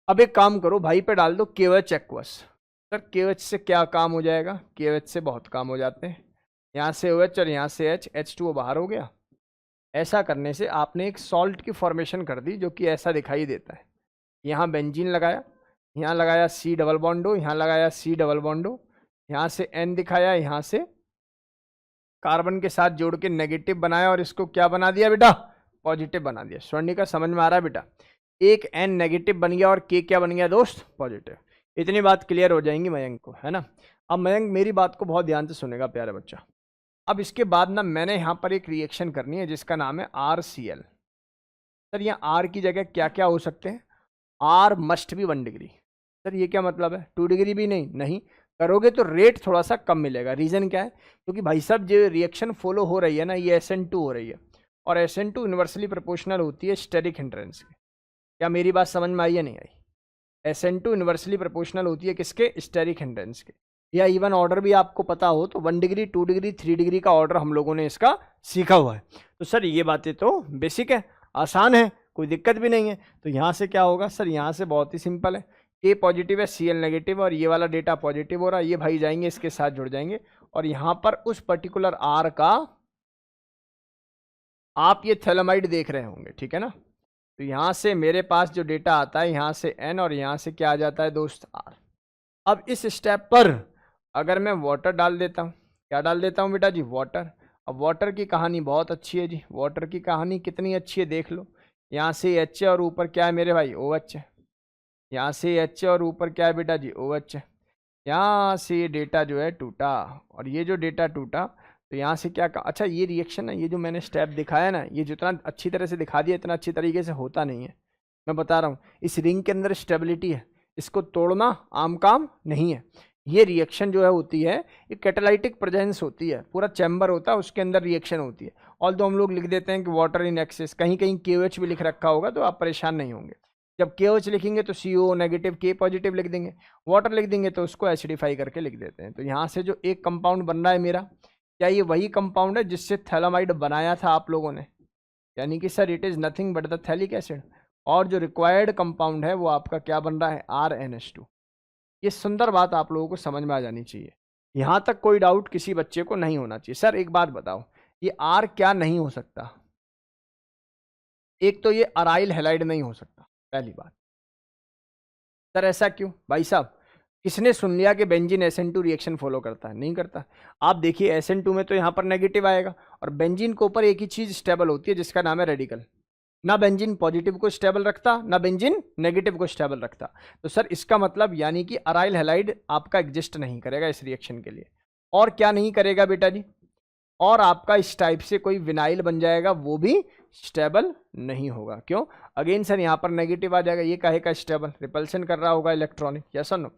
[SPEAKER 1] अब एक काम करो, भाई पे डाल दो KOH एक्वस। सर KOH से क्या काम हो जाएगा? KOH से बहुत काम हो जाते हैं। यहाँ से OH और यहाँ से H, H2O बाहर हो गया। ऐसा करने से आपने एक सॉल्ट की फॉर्मेशन कर दी जो कि ऐसा दिखाई देता है। यहाँ बेंजीन लगाया, यहाँ लगाया C डबल बॉन्डो, यहाँ लगाया C डबल बॉन्डो, यहाँ से N दिखाया, यहाँ से कार्बन के साथ जोड़ के नेगेटिव बनाया, और इसको क्या बना दिया बेटा? पॉजिटिव बना दिया। स्वर्णिका समझ में आ रहा है बेटा? एक N नेगेटिव बन गया और K क्या बन गया दोस्त? पॉजिटिव। इतनी बात क्लियर हो जाएंगी मयंक को, है ना? अब मयंक मेरी बात को बहुत ध्यान से सुनेगा प्यारे बच्चा। अब इसके बाद ना मैंने यहाँ पर एक रिएक्शन करनी है जिसका नाम है RCl। सर यहाँ R की जगह क्या क्या हो सकते हैं? R must be 1 degree. Sir ये क्या मतलब है? 2 डिग्री भी नहीं करोगे तो रेट थोड़ा सा कम मिलेगा। रीज़न क्या है? क्योंकि भाई साहब जो रिएक्शन फॉलो हो रही है ना, ये SN2 हो रही है, और SN2 इन्वर्सली प्रोपोर्शनल होती है स्टेरिक हिंड्रेंस के। क्या मेरी बात समझ में आई या नहीं आई? SN2 इन्वर्सली प्रोपोर्शनल होती है किसके? स्टेरिक हिंड्रेंस के। या इवन ऑर्डर भी आपको पता हो तो 1 डिग्री, 2 डिग्री, 3 डिग्री का ऑर्डर हम लोगों ने इसका सीखा हुआ है। तो सर ये बातें तो बेसिक है, आसान है, कोई दिक्कत भी नहीं है। तो यहाँ से क्या होगा सर? यहाँ से बहुत ही सिंपल है, K पॉजिटिव है, Cl नेगेटिव, और ये वाला डेटा पॉजिटिव हो रहा है, ये भाई जाएंगे इसके साथ जुड़ जाएंगे, और यहाँ पर उस पर्टिकुलर R का आप ये थैलेमाइड देख रहे होंगे, ठीक है ना? तो यहाँ से मेरे पास जो डेटा आता है, यहाँ से N और यहाँ से क्या आ जाता है दोस्त? R। अब इस स्टेप पर अगर मैं वाटर डाल देता हूँ, क्या डाल देता हूँ बेटा जी? वाटर। अब वाटर की कहानी बहुत अच्छी है जी, वाटर की कहानी कितनी अच्छी है देख लो। यहाँ से H है और ऊपर क्या है मेरे भाई? OH है। यहाँ से H है और ऊपर क्या है बेटा जी? OH है। यहाँ से ये डेटा जो है टूटा, और ये जो डेटा टूटा तो यहाँ से क्या कहा? अच्छा ये रिएक्शन है, ये जो मैंने स्टेप दिखाया ना, ये जितना अच्छी तरह से दिखा दिया इतना अच्छी तरीके से होता नहीं है। मैं बता रहा हूँ, इस रिंग के अंदर स्टेबिलिटी है, इसको तोड़ना आम काम नहीं है। ये रिएक्शन जो है होती है, ये कैटालाइटिक प्रेजेंस होती है, पूरा चैम्बर होता है उसके अंदर रिएक्शन होती है। ऑल तो हम लोग लिख देते हैं कि वाटर इन एक्सेस, कहीं कहीं KOH भी लिख रखा होगा तो आप परेशान नहीं होंगे। जब KOH लिखेंगे तो CO नेगेटिव, K पॉजिटिव लिख देंगे, वाटर लिख देंगे तो उसको एसिडिफाई करके लिख देते हैं। तो यहाँ से जो एक कंपाउंड बन रहा है मेरा, क्या ये वही कंपाउंड है जिससे थैलेमाइड बनाया था आप लोगों ने? यानी कि sir it is nothing but the phthalic acid, और जो रिक्वायर्ड कंपाउंड है वो आपका क्या बन रहा है? RNH2। ये सुंदर बात आप लोगों को समझ में आ जानी चाहिए, यहाँ तक कोई डाउट किसी बच्चे को नहीं होना चाहिए। सर एक बात बताओ, ये R क्या नहीं हो सकता? एक तो ये अराइल हैलाइड नहीं हो सकता, पहली बात। सर ऐसा क्यों? भाई साहब किसने सुन लिया कि बेंजीन SN2 रिएक्शन फॉलो करता है? नहीं करता। आप देखिए SN2 में तो यहाँ पर नेगेटिव आएगा, और बेंजीन के ऊपर एक ही चीज स्टेबल होती है जिसका नाम है रेडिकल। ना बेंजीन पॉजिटिव को स्टेबल रखता, ना बेंजीन नेगेटिव को स्टेबल रखता। तो सर इसका मतलब यानी कि अराइल हैलाइड आपका एग्जिस्ट नहीं करेगा इस रिएक्शन के लिए। और क्या नहीं करेगा बेटा जी? और आपका इस टाइप से कोई विनाइल बन जाएगा, वो भी स्टेबल नहीं होगा। क्यों? अगेन सर यहाँ पर नेगेटिव आ जाएगा, ये काहे का स्टेबल? रिपल्सन कर रहा होगा इलेक्ट्रॉनिक, यस और नो?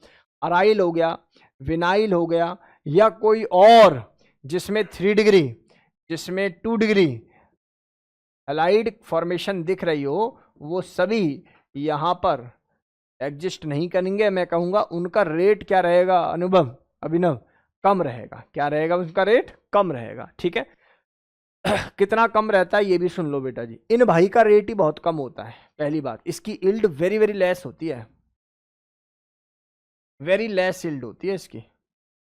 [SPEAKER 1] अराइल हो गया, विनाइल हो गया, या कोई और जिसमें 3 डिग्री, जिसमें 2 डिग्री हैलाइड फॉर्मेशन दिख रही हो, वो सभी यहाँ पर एग्जिस्ट नहीं करेंगे। मैं कहूँगा उनका रेट क्या रहेगा अभिनव? कम रहेगा। क्या रहेगा? उसका रेट कम रहेगा, ठीक है? कितना कम रहता है ये भी सुन लो बेटा जी। इन भाई का रेट ही बहुत कम होता है, पहली बात। इसकी इल्ड वेरी वेरी लेस होती है, वेरी लेस इल्ड होती है इसकी।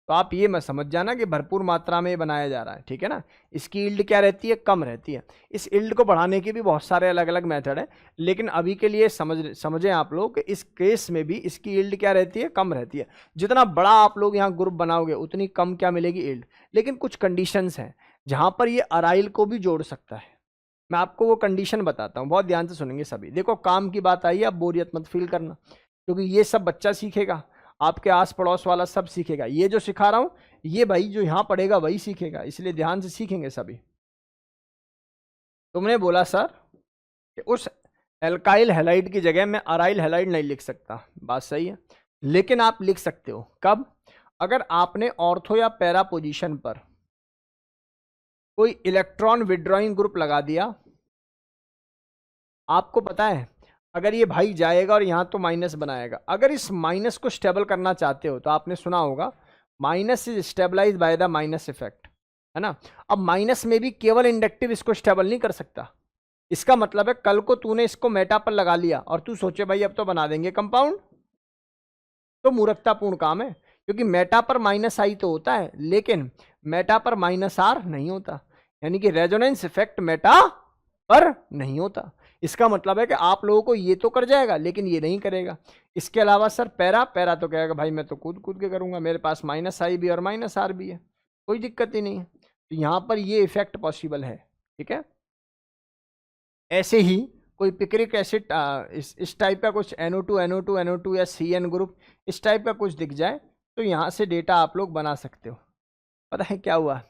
[SPEAKER 1] तो आप ये मत समझ जाना कि भरपूर मात्रा में ये बनाया जा रहा है, ठीक है ना? इसकी इल्ड क्या रहती है? कम रहती है। इस इल्ड को बढ़ाने के भी बहुत सारे अलग अलग मेथड है, लेकिन अभी के लिए समझें आप लोग कि इस केस में भी इसकी इल्ड क्या रहती है? कम रहती है। जितना बड़ा आप लोग यहाँ ग्रुप बनाओगे उतनी कम क्या मिलेगी? इल्ड। लेकिन कुछ कंडीशंस हैं जहाँ पर ये अराइल को भी जोड़ सकता है। मैं आपको वो कंडीशन बताता हूँ, बहुत ध्यान से सुनेंगे सभी। देखो काम की बात आई है, अब बोरियत मत फील करना, क्योंकि ये सब बच्चा सीखेगा, आपके आस पड़ोस वाला सब सीखेगा। ये जो सिखा रहा हूं ये भाई जो यहां पढ़ेगा वही सीखेगा, इसलिए ध्यान से सीखेंगे सभी। तुमने बोला सर कि उस एल्काइल हैलाइड की जगह मैं अराइल हैलाइड नहीं लिख सकता, बात सही है, लेकिन आप लिख सकते हो। कब? अगर आपने ऑर्थो या पैरा पोजीशन पर कोई इलेक्ट्रॉन विड्रॉइंग ग्रुप लगा दिया। आपको पता है अगर ये भाई जाएगा और यहाँ तो माइनस बनाएगा, अगर इस माइनस को स्टेबल करना चाहते हो तो आपने सुना होगा minus is stabilize by the minus effect, है ना। अब माइनस में भी केवल इंडक्टिव इसको स्टेबल नहीं कर सकता। इसका मतलब है कल को तूने इसको मेटा पर लगा लिया और तू सोचे भाई अब तो बना देंगे कंपाउंड, तो मूर्खतापूर्ण काम है, क्योंकि मेटा पर माइनस आई तो होता है लेकिन मेटा पर माइनस आर नहीं होता, यानी कि रेजोनेंस इफेक्ट मेटा पर नहीं होता। इसका मतलब है कि आप लोगों को ये तो कर जाएगा लेकिन ये नहीं करेगा। इसके अलावा सर पैरा पैरा तो कहेगा भाई मैं तो कूद कूद के करूंगा, मेरे पास माइनस आई भी और माइनस आर भी है, कोई दिक्कत ही नहीं है। तो यहां पर ये इफेक्ट पॉसिबल है, ठीक है। ऐसे ही कोई पिक्रिक एसिड इस टाइप का कुछ NO2 NO2 NO2 या CN ग्रुप इस टाइप का कुछ दिख जाए तो यहां से डेटा आप लोग बना सकते हो। पता है क्या हुआ,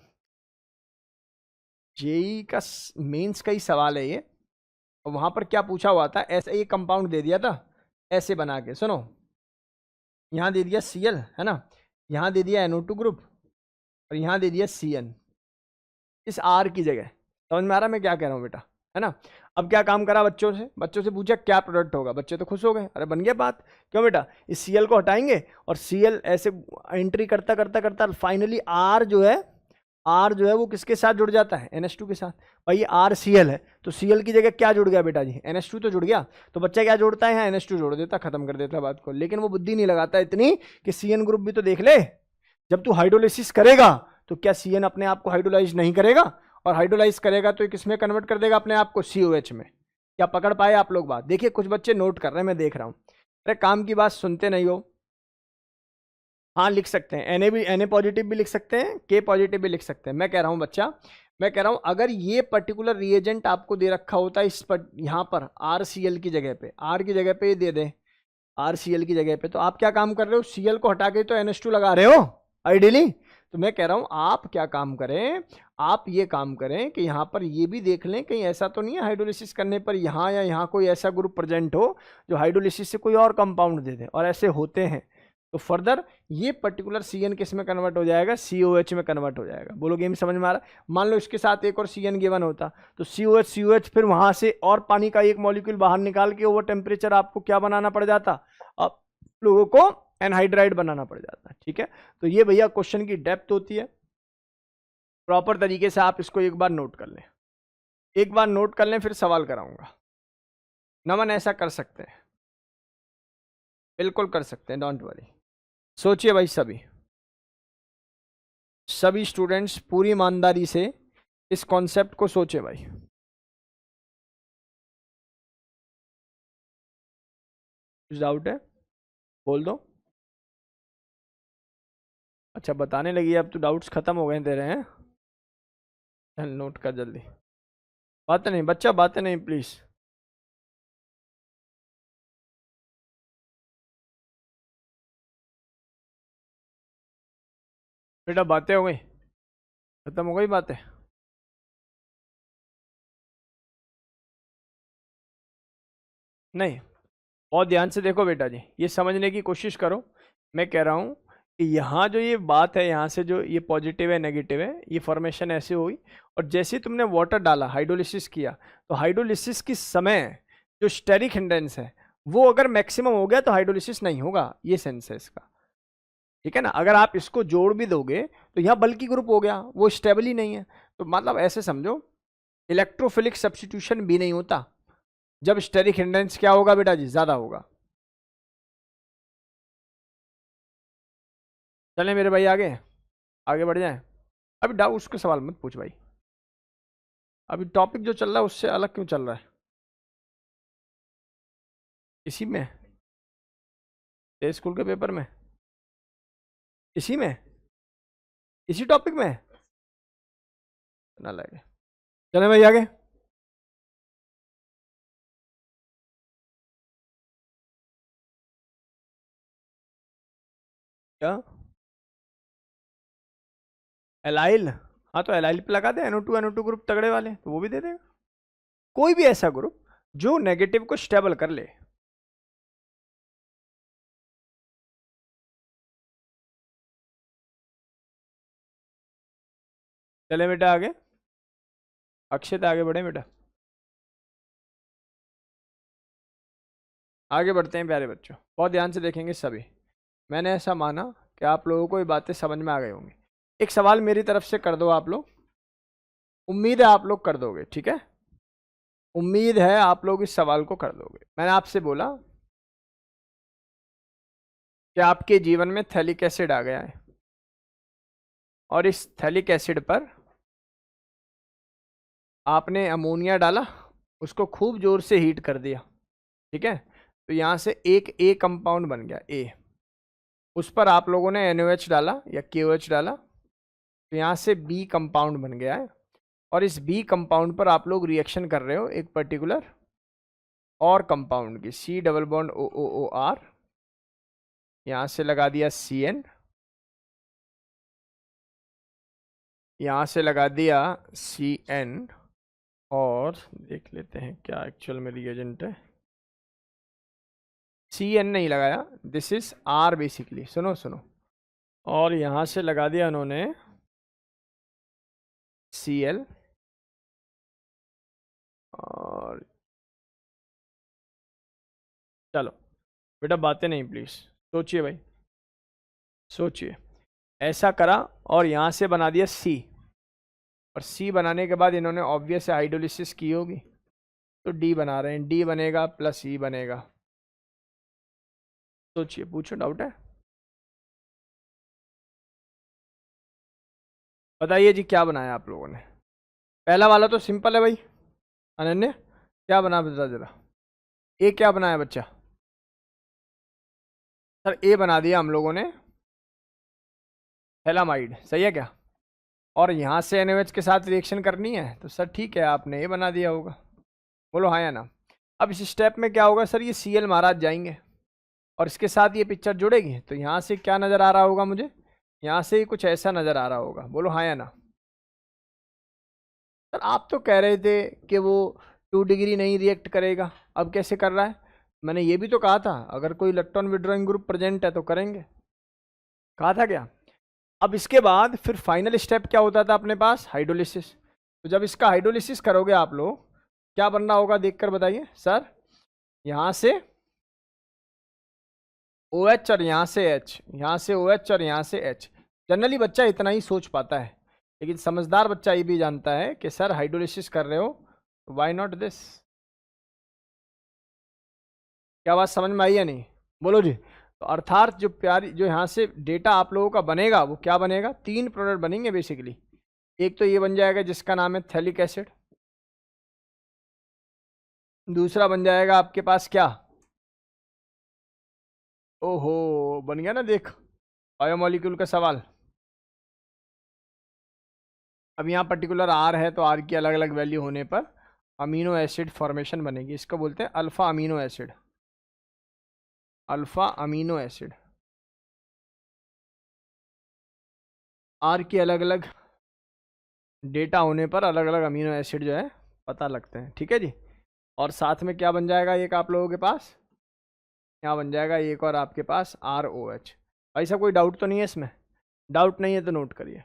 [SPEAKER 1] जेई का मेंस का ही सवाल है ये, और वहां पर क्या पूछा हुआ था, ऐसा ये कंपाउंड दे दिया था ऐसे बना के, सुनो यहाँ दे दिया Cl, है ना, यहाँ दे दिया NO2 ग्रुप और यहाँ दे दिया CN इस R की जगह। समझ में आ रहा मैं क्या कह रहा हूँ बेटा, है ना। अब क्या काम करा, बच्चों से पूछा क्या प्रोडक्ट होगा, बच्चे तो खुश हो गए, अरे बन गया बात। क्यों बेटा, इस Cl को हटाएंगे और Cl ऐसे एंट्री करता करता करता फाइनली R जो है वो किसके साथ जुड़ जाता है, NH2 के साथ। भाई RCl है तो Cl की जगह क्या जुड़ गया बेटा जी, NH2 तो जुड़ गया। तो बच्चा क्या जोड़ता है, यहाँ NH2 जोड़ देता, खत्म कर देता बात को। लेकिन वो बुद्धि नहीं लगाता इतनी कि CN ग्रुप भी तो देख ले, जब तू हाइड्रोलिसिस करेगा तो क्या CN अपने आप को हाइड्रोलाइज नहीं करेगा, और हाइड्रोलाइज करेगा तो किस में कन्वर्ट कर देगा अपने आप को, COH में। क्या पकड़ पाए आप लोग बात, देखिए कुछ बच्चे नोट कर रहे हैं, मैं देख रहा हूं। अरे काम की बात सुनते नहीं हो। हाँ लिख सकते हैं, Na पॉजिटिव भी लिख सकते हैं, K पॉजिटिव भी लिख सकते हैं। मैं कह रहा हूं बच्चा, मैं कह रहा हूं अगर ये पर्टिकुलर रिएजेंट आपको दे रखा होता है इस पर, यहां पर RCl की जगह पे, R की जगह पे ये दे दें RCl की जगह पे, तो आप क्या काम कर रहे हो, Cl को हटा के तो NH2 लगा रहे हो आइडियली। तो मैं कह रहा हूं आप क्या काम करें, आप ये काम करें कि यहां पर ये भी देख लें कहीं ऐसा तो नहीं है हाइड्रोलिसिस करने पर यहां या यहां कोई ऐसा ग्रुप प्रेजेंट हो जो हाइड्रोलिसिस से कोई और कंपाउंड दे दे, और ऐसे होते हैं। तो फर्दर ये पर्टिकुलर CN किस में कन्वर्ट हो जाएगा, COH में कन्वर्ट हो जाएगा। बोलो गेम समझ में आ रहा है। मान लो इसके साथ एक और CN गिवन होता तो COH फिर वहां से और पानी का एक मॉलिक्यूल बाहर निकाल के ओवर टेम्परेचर आपको क्या बनाना पड़ जाता, आप लोगों को एनहाइड्राइड बनाना पड़ जाता है, ठीक है। तो ये भैया क्वेश्चन की डेप्थ होती है, प्रॉपर तरीके से आप इसको एक बार नोट कर लें, एक बार नोट कर लें, फिर सवाल कराऊंगा। नमन ऐसा कर सकते हैं, बिल्कुल कर सकते हैं, डोंट वरी। सोचिए भाई, सभी स्टूडेंट्स पूरी ईमानदारी से इस कॉन्सेप्ट को सोचे भाई। कुछ डाउट है बोल दो। अच्छा बताने लगी, अब तो डाउट्स खत्म हो गए तेरे हैं। चल नोट कर जल्दी, बातें नहीं बच्चा, बातें नहीं प्लीज। बेटा बातें हो गई, खत्म हो गई बातें। नहीं, बहुत ध्यान से देखो बेटा जी, ये समझने की कोशिश करो। मैं कह रहा हूँ कि यहाँ जो ये बात है, यहाँ से जो ये पॉजिटिव है नेगेटिव है, ये फॉर्मेशन ऐसे हुई, और जैसे ही तुमने वाटर डाला हाइड्रोलिसिस किया, तो हाइड्रोलिसिस की समय जो स्टेरिक हिंड्रेंस है वो अगर मैक्सिमम हो गया तो हाइड्रोलिसिस नहीं होगा, ये सेंस है इसका, ठीक है ना। अगर आप इसको जोड़ भी दोगे तो यहाँ बल्कि ग्रुप हो गया, वो स्टेबल ही नहीं है। तो मतलब ऐसे समझो इलेक्ट्रोफिलिक सब्स्टिट्यूशन भी नहीं होता जब स्टेरिक हिंड्रेंस क्या होगा बेटा जी, ज्यादा होगा। चलें मेरे भाई आगे, आगे बढ़ जाएं। अभी डाउट उसके सवाल मत पूछ भाई, अभी टॉपिक जो चल रहा है उससे अलग क्यों चल रहा है। इसी में, तेरे स्कूल के पेपर में, इसी में, इसी टॉपिक में ना लगे। चलें भाई आगे। क्या एलाइल, हाँ तो एलाइल पे लगा दे, NO2 ग्रुप तगड़े वाले, तो वो भी दे देगा। कोई भी ऐसा ग्रुप जो नेगेटिव को स्टेबल कर ले। चले बेटा आगे, अक्षित आगे बढ़े बेटा। आगे बढ़ते हैं प्यारे बच्चों, बहुत ध्यान से देखेंगे सभी। मैंने ऐसा माना कि आप लोगों को ये बातें समझ में आ गई होंगी। एक सवाल मेरी तरफ से कर दो आप लोग, उम्मीद है आप लोग कर दोगे, ठीक है? उम्मीद है आप लोग इस सवाल को कर दोगे। मैंने आपसे बोला कि आपके जीवन में थैलिक एसिड आ गया है और इस थैलिक एसिड पर आपने अमोनिया डाला, उसको खूब जोर से हीट कर दिया, ठीक है? तो यहाँ से एक ए कंपाउंड बन गया ए, उस पर आप लोगों ने NaOH डाला या KOH डाला, तो यहाँ से बी कंपाउंड बन गया है। और इस बी कंपाउंड पर आप लोग रिएक्शन कर रहे हो एक पर्टिकुलर और कंपाउंड की, C डबल बॉन्ड OOOR, यहाँ से लगा दिया CN, यहाँ से लगा दिया CN, और देख लेते हैं क्या एक्चुअल में रिएजेंट है। CN नहीं लगाया, दिस इज R बेसिकली, सुनो सुनो, और यहाँ से लगा दिया उन्होंने Cl, और चलो बेटा बातें नहीं प्लीज, सोचिए भाई सोचिए। ऐसा करा और यहाँ से बना दिया C, और C बनाने के बाद इन्होंने ऑब्वियस हाइड्रोलिसिस की होगी, तो D बना रहे हैं, D बनेगा प्लस E बनेगा। सोचिए, पूछो, डाउट है? बताइए जी क्या बनाया आप लोगों ने? पहला वाला तो सिंपल है भाई, अनन्या क्या बना बता जरा। ए क्या बनाया बच्चा? सर ए बना दिया हम लोगों ने थैलामाइड, सही है क्या? और यहाँ से NaOH के साथ रिएक्शन करनी है, तो सर ठीक है आपने ए बना दिया होगा, बोलो हाँ या ना। अब इस स्टेप में क्या होगा सर, ये Cl महाराज जाएंगे और इसके साथ ये पिक्चर जुड़ेगी, तो यहाँ से क्या नज़र आ रहा होगा मुझे, यहाँ से ही कुछ ऐसा नज़र आ रहा होगा, बोलो हाँ या ना। सर आप तो कह रहे थे कि वो 2 डिग्री नहीं रिएक्ट करेगा, अब कैसे कर रहा है? मैंने ये भी तो कहा था अगर कोई इलेक्ट्रॉन विड्रॉइंग ग्रुप प्रेजेंट है तो करेंगे, कहा था क्या? अब इसके बाद फिर फाइनल स्टेप क्या होता था अपने पास, हाइड्रोलिसिस। तो जब इसका हाइड्रोलिसिस करोगे आप लोग, क्या बनना होगा देखकर बताइए सर। यहाँ से OH और यहाँ से H, यहाँ से OH और यहाँ से H। जनरली बच्चा इतना ही सोच पाता है, लेकिन समझदार बच्चा ये भी जानता है कि सर हाइड्रोलिसिस कर रहे हो, व्हाई नॉट दिस। क्या बात समझ में आई या नहीं, बोलो जी। तो अर्थात जो प्यारी जो यहाँ से डेटा आप लोगों का बनेगा वो क्या बनेगा, 3 प्रोडक्ट बनेंगे बेसिकली। एक तो ये बन जाएगा जिसका नाम है थैलिक एसिड, दूसरा बन जाएगा आपके पास क्या, ओहो बन गया ना, देख बायोमोलिक्यूल का सवाल। अब यहाँ पर्टिकुलर R है तो R की अलग अलग वैल्यू होने पर अमीनो एसिड फॉर्मेशन बनेगी, इसको बोलते हैं alpha amino acid, alpha amino acid. R की अलग अलग डेटा होने पर अलग अलग अमीनो एसिड जो है पता लगते हैं, ठीक है जी। और साथ में क्या बन जाएगा एक आप लोगों के पास, यहाँ बन जाएगा एक और आपके पास ROH। भाई साहब कोई डाउट तो नहीं है इसमें? डाउट नहीं है तो नोट करिए,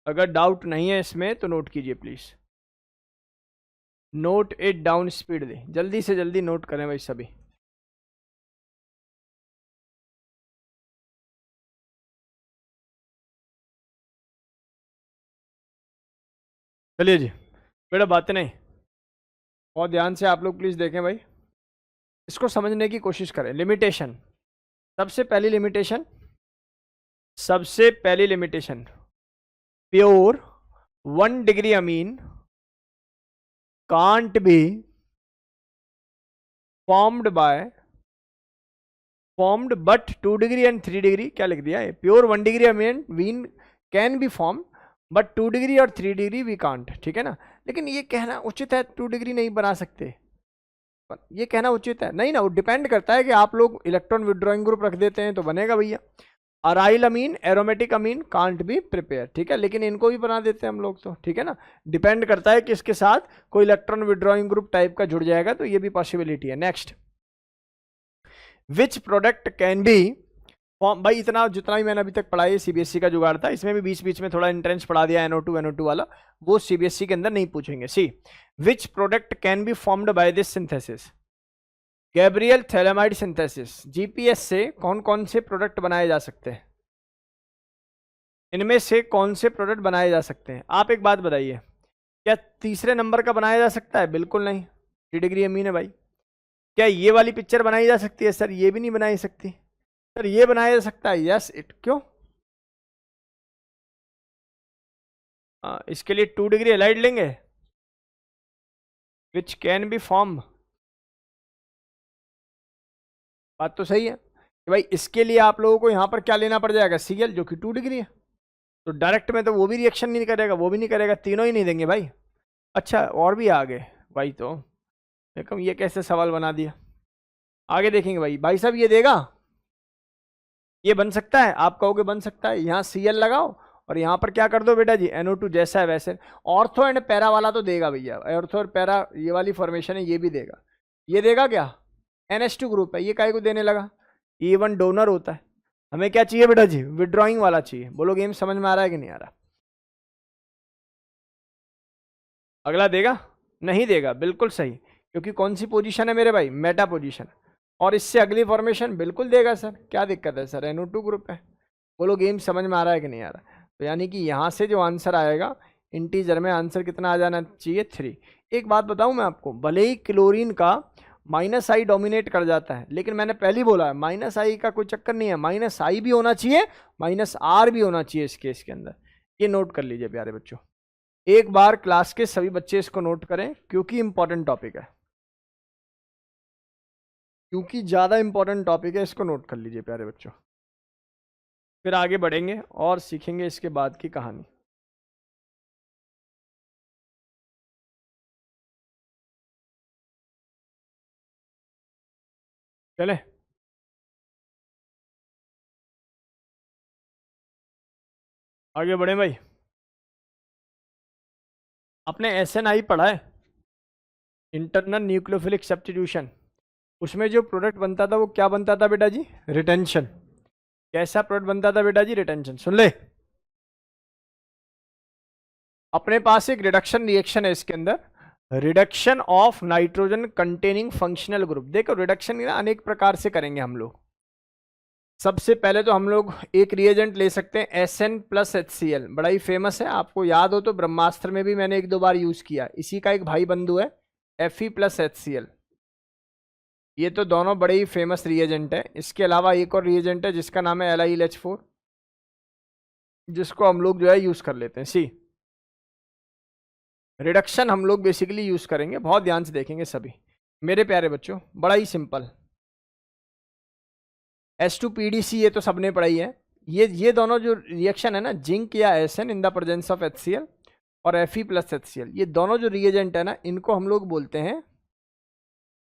[SPEAKER 1] अगर डाउट नहीं है इसमें तो नोट कीजिए please, note it down, speed दे, जल्दी से जल्दी नोट करें भाई सभी। चलिए जी बेटा बातें नहीं, बहुत ध्यान से आप लोग प्लीज देखें भाई, इसको समझने की कोशिश करें। लिमिटेशन, सबसे पहली लिमिटेशन, सबसे पहली limitation, pure 1 degree amine can't be formed but 2 degree and 3 degree, क्या लिख दिया है, pure 1 degree amine even can be form but 2 degree और 3 डिग्री वी कांट, ठीक है ना। लेकिन ये कहना उचित है 2 डिग्री नहीं बना सकते, ये कहना उचित है नहीं ना, वो डिपेंड करता है कि आप लोग इलेक्ट्रॉन विड्रॉइंग ग्रुप रख देते हैं तो बनेगा भैया। Aryl amine aromatic amine can't be prepare, ठीक है, लेकिन इनको भी बना देते हैं हम लोग तो, ठीक है ना। डिपेंड करता है कि इसके साथ कोई इलेक्ट्रॉन विड्रॉइंग ग्रुप टाइप का जुड़ जाएगा, तो ये भी पॉसिबिलिटी है। Next, which product can be form, भाई इतना जितना भी मैंने अभी तक पढ़ा है CBSE का जुगाड़ था, इसमें भी बीच बीच में थोड़ा एंट्रेंस पढ़ा दिया NO2 वाला, वो CBSE के अंदर नहीं पूछेंगे। See, which product can be formed by this synthesis, Gabriel phthalimide synthesis, GPS से कौन कौन से प्रोडक्ट बनाए जा सकते हैं? इनमें से कौन से प्रोडक्ट बनाए जा सकते हैं? आप एक बात बताइए, क्या तीसरे नंबर का बनाया जा सकता है? बिल्कुल नहीं, 3 डिग्री अमीन है भाई। क्या ये वाली पिक्चर बनाई जा सकती है? सर ये भी नहीं बनाई सकती। सर ये बनाया जा सकता है? यस इट, क्यों? इसके लिए 2 डिग्री एलाइड लेंगे विच कैन बी फॉर्म। बात तो सही है कि भाई इसके लिए आप लोगों को यहाँ पर क्या लेना पड़ जाएगा? Cl, जो कि 2 डिग्री है। तो डायरेक्ट में तो वो भी रिएक्शन नहीं करेगा, वो भी नहीं करेगा, तीनों ही नहीं देंगे भाई। अच्छा और भी आगे भाई, तो देखो ये कैसे सवाल बना दिया। आगे देखेंगे भाई, भाई साहब ये देगा, ये बन सकता है? आप कहोगे बन सकता है, यहाँ Cl लगाओ और यहाँ पर क्या कर दो बेटा जी, NO2 जैसा है वैसे। ऑर्थो एंड पैरा वाला तो देगा भैया, ऑर्थो और पैरा ये वाली फॉर्मेशन है, ये भी देगा। ये देगा क्या? NH2 ग्रुप है, ये काहे को देने लगा? E1 डोनर होता है। हमें क्या चाहिए बेटा जी? विड्रॉइंग वाला चाहिए। बोलो गेम समझ में आ रहा है कि नहीं आ रहा? अगला देगा? नहीं देगा, बिल्कुल सही, क्योंकि कौन सी पोजीशन है मेरे भाई? Meta position. और इससे अगली फॉर्मेशन बिल्कुल देगा सर, क्या दिक्कत है सर? NO2 ग्रुप है। बोलो गेम समझ में आ रहा है कि नहीं आ रहा? तो यानी कि यहाँ से जो आंसर आएगा इंटीजर में, आंसर कितना आ जाना चाहिए? 3। एक बात बताऊँ मैं आपको, भले ही क्लोरीन का -I डोमिनेट कर जाता है, लेकिन मैंने पहले ही बोला है -I का कोई चक्कर नहीं है, -I भी होना चाहिए, -R भी होना चाहिए इस केस के अंदर। ये नोट कर लीजिए प्यारे बच्चों, एक बार क्लास के सभी बच्चे इसको नोट करें, क्योंकि इंपॉर्टेंट टॉपिक है, क्योंकि ज़्यादा इंपॉर्टेंट टॉपिक है, इसको नोट कर लीजिए प्यारे बच्चों। फिर आगे बढ़ेंगे और सीखेंगे इसके बाद की कहानी। चले आगे बढ़े भाई। आपने SNI पढ़ा है, इंटरनल न्यूक्लियोफिलिक सब्स्टिट्यूशन। उसमें जो प्रोडक्ट बनता था वो क्या बनता था बेटा जी? रिटेंशन। कैसा प्रोडक्ट बनता था बेटा जी? रिटेंशन। सुन ले, अपने पास एक रिडक्शन रिएक्शन है इसके अंदर, reduction of nitrogen containing functional group. देखो रिडक्शन ना अनेक प्रकार से करेंगे हम लोग। सबसे पहले तो हम लोग एक रिएजेंट ले सकते हैं SN + HCl, बड़ा ही फेमस है, आपको याद हो तो ब्रह्मास्त्र में भी मैंने 1-2 बार यूज किया। इसी का एक भाई बंधु है Fe + HCl। ये तो दोनों बड़े ही फेमस रिएजेंट है। इसके अलावा एक और रिएजेंट है जिसका नाम है LiLH4, जिसको हम लोग जो है यूज कर लेते हैं। सी रिडक्शन हम लोग बेसिकली यूज करेंगे, बहुत ध्यान से देखेंगे सभी मेरे प्यारे बच्चों, बड़ा ही सिंपल। H2PDC ये तो सबने पढ़ाई है। ये दोनों जो रिएक्शन है ना, जिंक या SN in the presence of HCl और Fe + HCl, ये दोनों जो रिएजेंट है ना, इनको हम लोग बोलते हैं,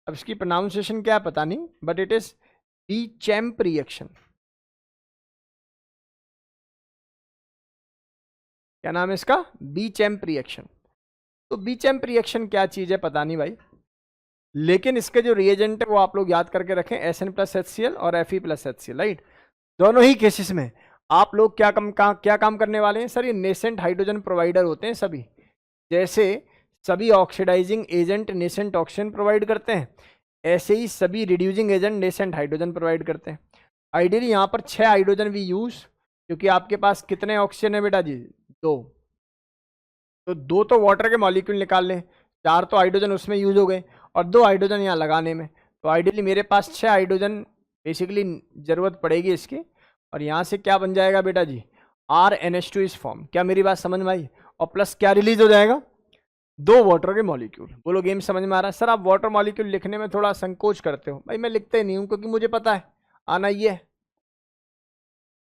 [SPEAKER 1] अब इसकी प्रोनाउंसिएशन क्या पता नहीं, बट इट इज बीचैम्प रिएक्शन। क्या नाम है इसका? बीचैम्प रिएक्शन। तो बीचैम्प रिएक्शन क्या चीज है पता नहीं भाई, लेकिन इसके जो रिएजेंट है वो आप लोग याद करके रखें, SN + HCl और Fe + HCl, राइट। दोनों ही केसेस में आप लोग क्या काम करने वाले हैं सर? ये नेसेंट हाइड्रोजन प्रोवाइडर होते हैं सभी। जैसे सभी oxidizing agent nascent oxygen provide करते हैं, ऐसे ही सभी reducing agent nascent hydrogen provide करते हैं। आइडियली यहाँ पर 6 हाइड्रोजन वी यूज, क्योंकि आपके पास कितने ऑक्सीजन है बेटा जी? 2। तो 2 तो वाटर के मॉलिक्यूल निकाल लें, 4 तो हाइड्रोजन उसमें यूज हो गए और 2 हाइड्रोजन यहाँ लगाने में। तो आइडियली मेरे पास 6 हाइड्रोजन बेसिकली जरूरत पड़ेगी इसकी, और यहाँ से क्या बन जाएगा बेटा जी? RNH2 is form. क्या मेरी बात समझ में आई? और प्लस क्या रिलीज हो जाएगा? 2 वाटर के मॉलिक्यूल। बोलो गेम समझ में आ रहा है? सर आप वाटर मॉलिक्यूल लिखने में थोड़ा संकोच करते हो। भाई मैं लिखते नहीं हूँ, क्योंकि मुझे पता है आना ही है,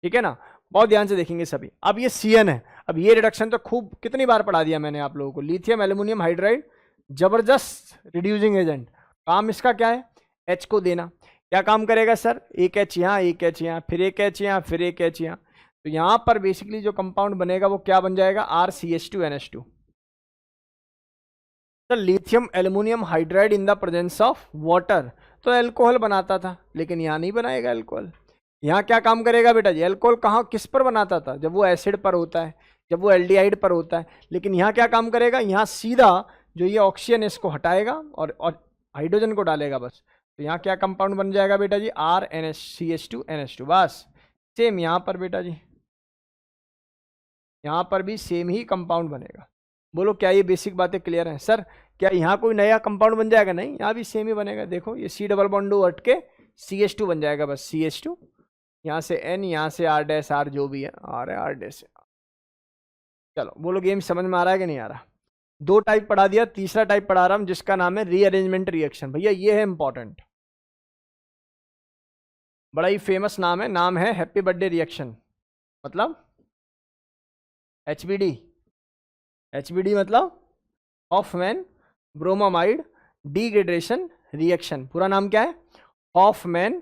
[SPEAKER 1] ठीक है ना। बहुत ध्यान से देखेंगे सभी। अब ये CN है, अब ये रिडक्शन तो खूब कितनी बार पढ़ा दिया मैंने आप लोगों को। लिथियम एल्यूमिनियम हाइड्राइड जबरदस्त रिड्यूसिंग एजेंट, काम इसका क्या है? H को देना। क्या काम करेगा सर? एक H यहाँ, एक H यहाँ, फिर एक H यहाँ, फिर एक H यहाँ। तो यहाँ पर बेसिकली जो कंपाउंड बनेगा वो क्या बन जाएगा? RCH2NH2। Sir lithium aluminium hydride in the presence of water तो एल्कोहल बनाता था, लेकिन यहाँ नहीं बनाएगा एल्कोहल। यहाँ क्या काम करेगा बेटा जी? एल्कोहल कहाँ किस पर बनाता था? जब वो एसिड पर होता है, जब वो एल्डिहाइड पर होता है। लेकिन यहाँ क्या काम करेगा? यहाँ सीधा जो ये ऑक्सीजन इसको हटाएगा और हाइड्रोजन को डालेगा बस। तो यहाँ क्या कंपाउंड बन जाएगा बेटा जी, RNH2CH2NH2। बस सेम यहाँ पर बेटा जी, यहाँ पर भी सेम ही कंपाउंड बनेगा। बोलो क्या ये बेसिक बातें क्लियर हैं सर? क्या यहाँ कोई नया कंपाउंड बन जाएगा? नहीं, यहाँ भी सेम ही बनेगा। देखो ये C डबल बॉन्ड हट के CH2 बन जाएगा, बस CH2, यहाँ से N, यहाँ से R डैश, R जो भी है R है, R डैश। चलो बोलो गेम समझ में आ रहा है कि नहीं आ रहा? दो टाइप पढ़ा दिया, तीसरा टाइप पढ़ा रहा हूं जिसका नाम है रीअरेंजमेंट रिएक्शन। भैया ये है इंपॉर्टेंट, बड़ा ही फेमस नाम है हैप्पी बर्थडे रिएक्शन। मतलब HBD। HBD मतलब हॉफमैन ब्रोमामाइड डिग्रेडेशन रिएक्शन। पूरा नाम क्या है? Hofmann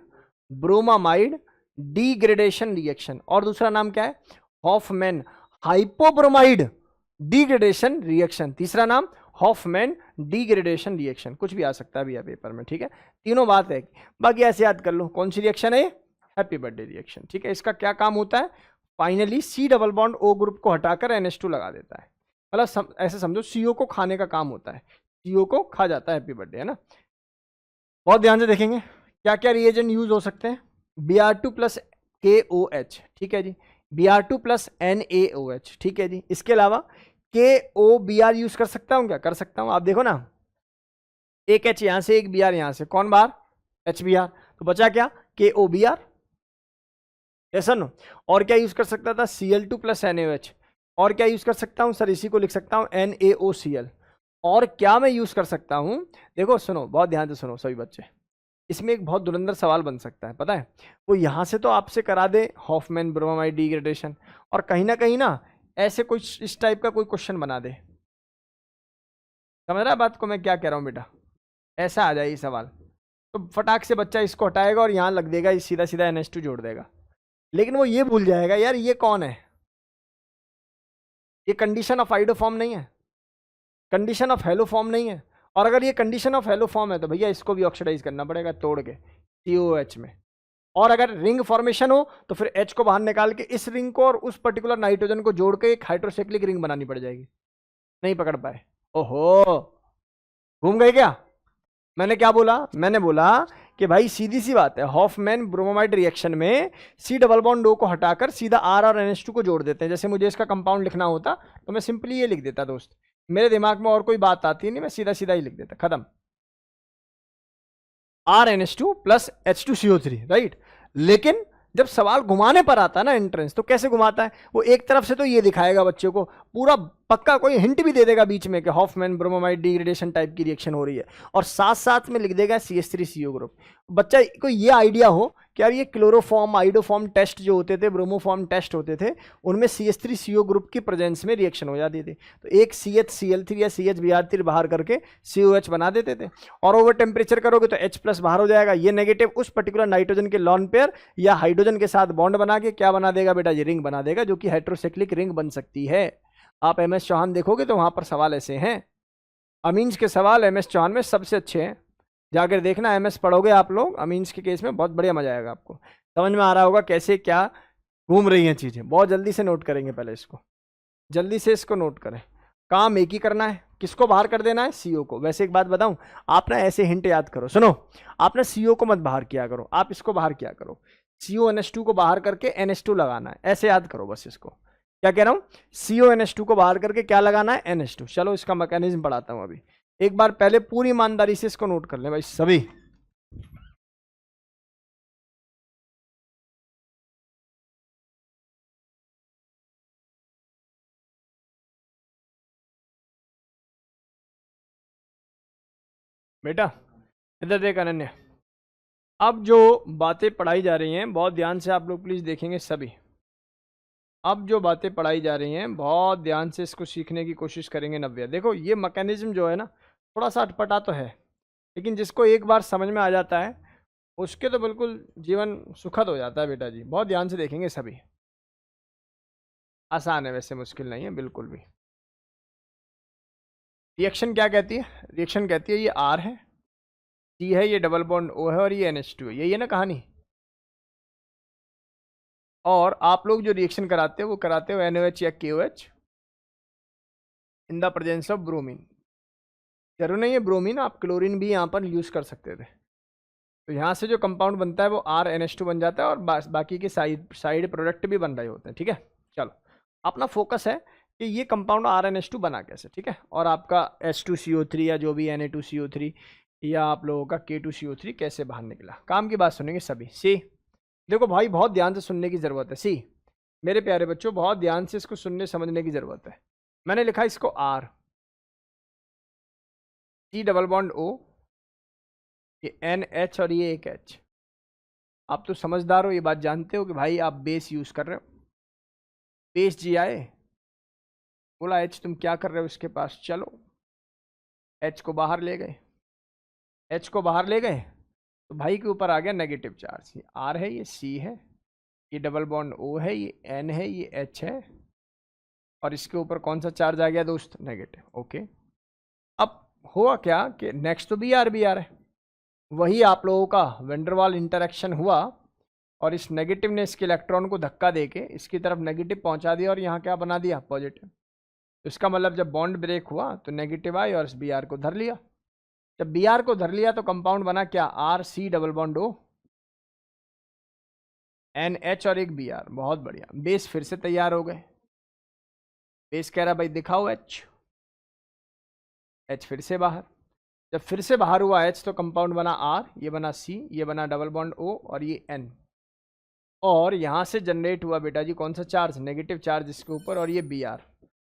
[SPEAKER 1] bromamide degradation reaction. और दूसरा नाम क्या है? Hofmann hypobromide degradation reaction. तीसरा नाम हॉफमैन डिग्रेडेशन रिएक्शन। कुछ भी आ सकता है भैया पेपर में, ठीक है? तीनों बात है, बाकी ऐसे याद कर लो। कौन सी रिएक्शन है? हैप्पी बर्थडे रिएक्शन, ठीक है? इसका क्या काम होता है? Finally C double bond O group को हटाकर NH2 लगा देता है। मतलब ऐसे समझो CO को खाने का काम होता है, CO को खा जाता है हैप्पी बर्थडे, है ना? बहुत ध्यान से देखेंगे क्या क्या रिएजेंट यूज हो सकते हैं। Br2 प्लस KOH, ठीक है जी। Br2 प्लस NaOH, ठीक है जी। इसके अलावा KOBr यूज कर सकता हूँ क्या? कर सकता हूँ। आप देखो ना, एक H यहां से, एक Br यहां से, कौन बार? HBr। तो बचा क्या? KOBr, ऐसा नो। और क्या यूज कर सकता था? Cl2 plus NaOH। और क्या यूज कर सकता हूं सर? इसी को लिख सकता हूं NaOCl। और क्या मैं यूज कर सकता हूं? देखो सुनो, बहुत ध्यान से सुनो सभी बच्चे, इसमें एक बहुत धुरंधर सवाल बन सकता है, पता है? वो यहां से तो आपसे करा दे हॉफमैन ब्रोमामाइड डिग्रेडेशन, और कहीं ना ऐसे कुछ इस टाइप का कोई क्वेश्चन बना दे। समझ रहा है बात को मैं क्या कह रहा हूं बेटा? ऐसा आ जाए सवाल, तो फटाक से बच्चा इसको हटाएगा और यहां लग देगा, सीधा सीधा NH2 जोड़ देगा। लेकिन वो ये भूल जाएगा यार ये कौन है, ये कंडीशन ऑफ आइडो फॉर्म नहीं है, कंडीशन ऑफ हेलो फॉर्म नहीं है। और अगर ये कंडीशन ऑफ हेलो फॉर्म है तो भैया इसको भी ऑक्सीडाइज करना पड़ेगा तोड़ के COH में। और अगर रिंग फॉर्मेशन हो तो फिर H को बाहर निकाल के इस रिंग को और उस पर्टिकुलर नाइट्रोजन को जोड़ के एक हाइड्रोसाइक्लिक रिंग बनानी पड़ जाएगी। नहीं पकड़ पाए? ओहो, घूम गए क्या? मैंने क्या बोला? मैंने बोला कि भाई सीधी सी बात है, हॉफमैन ब्रोमामाइड रिएक्शन में C डबल बॉन्ड O को हटाकर सीधा R और NH2 को जोड़ देते हैं। जैसे मुझे इसका कंपाउंड लिखना होता तो मैं सिंपली ये लिख देता दोस्त, मेरे दिमाग में और कोई बात आती नहीं, मैं सीधा सीधा ही लिख देता, खत्म, RNH2 प्लस H2CO3, राइट? लेकिन जब सवाल घुमाने पर आता है ना एंट्रेंस, तो कैसे घुमाता है? वो एक तरफ से तो ये दिखाएगा बच्चों को, पूरा पक्का कोई हिंट भी दे देगा बीच में कि हॉफमैन ब्रोमामाइड डिग्रेडेशन टाइप की रिएक्शन हो रही है, और साथ साथ में लिख देगा CH3CO ग्रुप। बच्चा को ये आइडिया हो कि यार ये क्लोरोफॉर्म आइडोफॉर्म टेस्ट जो होते थे, ब्रोमोफॉर्म टेस्ट होते थे, उनमें CH3CO ग्रुप की प्रेजेंस में रिएक्शन हो जाती थी। तो एक CHCl3 या CHBr3 बाहर करके COH बना देते थे, और ओवर टेम्परेचर करोगे तो H प्लस बाहर हो जाएगा। ये नेगेटिव उस पर्टिकुलर नाइट्रोजन के लॉन पेयर या हाइड्रोजन के साथ बॉन्ड बना के क्या बना देगा बेटा? ये रिंग बना देगा, जो कि हेट्रोसाइक्लिक रिंग बन सकती है। आप MS चौहान देखोगे तो वहां पर सवाल ऐसे हैं, अमीन्स के सवाल MS चौहान में सबसे अच्छे हैं, जाकर देखना। MS पढ़ोगे आप लोग अमीन्स के केस में, बहुत बढ़िया मजा आएगा आपको, समझ में आ रहा होगा कैसे क्या घूम रही हैं चीजें। बहुत जल्दी से नोट करेंगे, पहले इसको जल्दी से इसको नोट करें। काम एक ही करना है, किसको बाहर कर देना है? CO को। वैसे एक बात बताऊं, आप ना ऐसे हिंट याद करो, सुनो, आप ना CO को मत बाहर किया करो, आप इसको बाहर किया करो। CONH2 को बाहर करके NH2 लगाना है, ऐसे याद करो बस इसको। क्या कह रहा हूं? CONH2 को बाहर करके क्या लगाना है? NH2। चलो इसका मैकेनिज्म पढ़ाता हूं अभी, एक बार पहले पूरी ईमानदारी से इसको नोट कर ले भाई सभी। बेटा इधर देख अनन्या, अब जो बातें पढ़ाई जा रही हैं बहुत ध्यान से आप लोग प्लीज देखेंगे सभी। अब जो बातें पढ़ाई जा रही हैं बहुत ध्यान से इसको सीखने की कोशिश करेंगे नव्या। देखो ये मैकेनिज्म जो है ना, थोड़ा सा अटपटा तो है, लेकिन जिसको एक बार समझ में आ जाता है उसके तो बिल्कुल जीवन सुखद हो जाता है बेटा जी। बहुत ध्यान से देखेंगे सभी, आसान है वैसे, मुश्किल नहीं है बिल्कुल भी। रिएक्शन क्या कहती है? रिएक्शन कहती है ये R है, C है, ये डबल बॉन्ड O है, और ये NH2 है। यही है ना कहानी? और आप लोग जो रिएक्शन कराते हो वो कराते हो NaOH या KOH in the presence of bromine. जरूर नहीं है ब्रोमीन, आप क्लोरीन भी यहाँ पर यूज कर सकते थे। तो यहाँ से जो कंपाउंड बनता है वो RNH2 बन जाता है और बाकी के साइड प्रोडक्ट भी बन रहे होते हैं। ठीक है, चलो अपना फोकस है कि ये कंपाउंड RNH2 बना कैसे। ठीक है, और आपका H2CO3 या जो भी Na2CO3 या आप लोगों का K2CO3 कैसे बाहर निकला। काम की बात सुनेंगे सभी। सी देखो भाई, बहुत ध्यान से सुनने की जरूरत है। सी मेरे प्यारे बच्चों, बहुत ध्यान से इसको सुनने समझने की जरूरत है। मैंने लिखा इसको R, C double bond O, ये NH और ये एक H। आप तो समझदार हो, ये बात जानते हो कि भाई आप बेस यूज कर रहे हो। बेस जी आए, बोला H तुम क्या कर रहे हो इसके पास, चलो H को बाहर ले गए। H को बाहर ले गए तो भाई के ऊपर आ गया नेगेटिव चार्ज। ये R है, ये C है, ये डबल बॉन्ड O है, ये N है, ये H है, और इसके ऊपर कौन सा चार्ज आ गया दोस्त, नेगेटिव। ओके, अब हुआ क्या कि नेक्स्ट तो BR है, वही आप लोगों का वेंडरवाल इंटरेक्शन हुआ और इस नेगेटिव ने इसके इलेक्ट्रॉन को धक्का देके इसकी तरफ नेगेटिव पहुंचा दिया और यहाँ क्या बना दिया, पॉजिटिव। तो इसका मतलब जब बॉन्ड ब्रेक हुआ तो नेगेटिव आई और इस BR को धर लिया। जब BR को धर लिया तो कंपाउंड बना क्या, RC double bond O, NH और एक BR। बहुत बढ़िया, बेस फिर से तैयार हो गए। बेस कह रहा भाई दिखाओ H, H फिर से बाहर। जब फिर से बाहर हुआ H तो कंपाउंड बना R, ये बना C, ये बना डबल बॉन्ड O और ये N, और यहां से जनरेट हुआ बेटा जी कौन सा चार्ज, नेगेटिव चार्ज इसके ऊपर, और ये BR।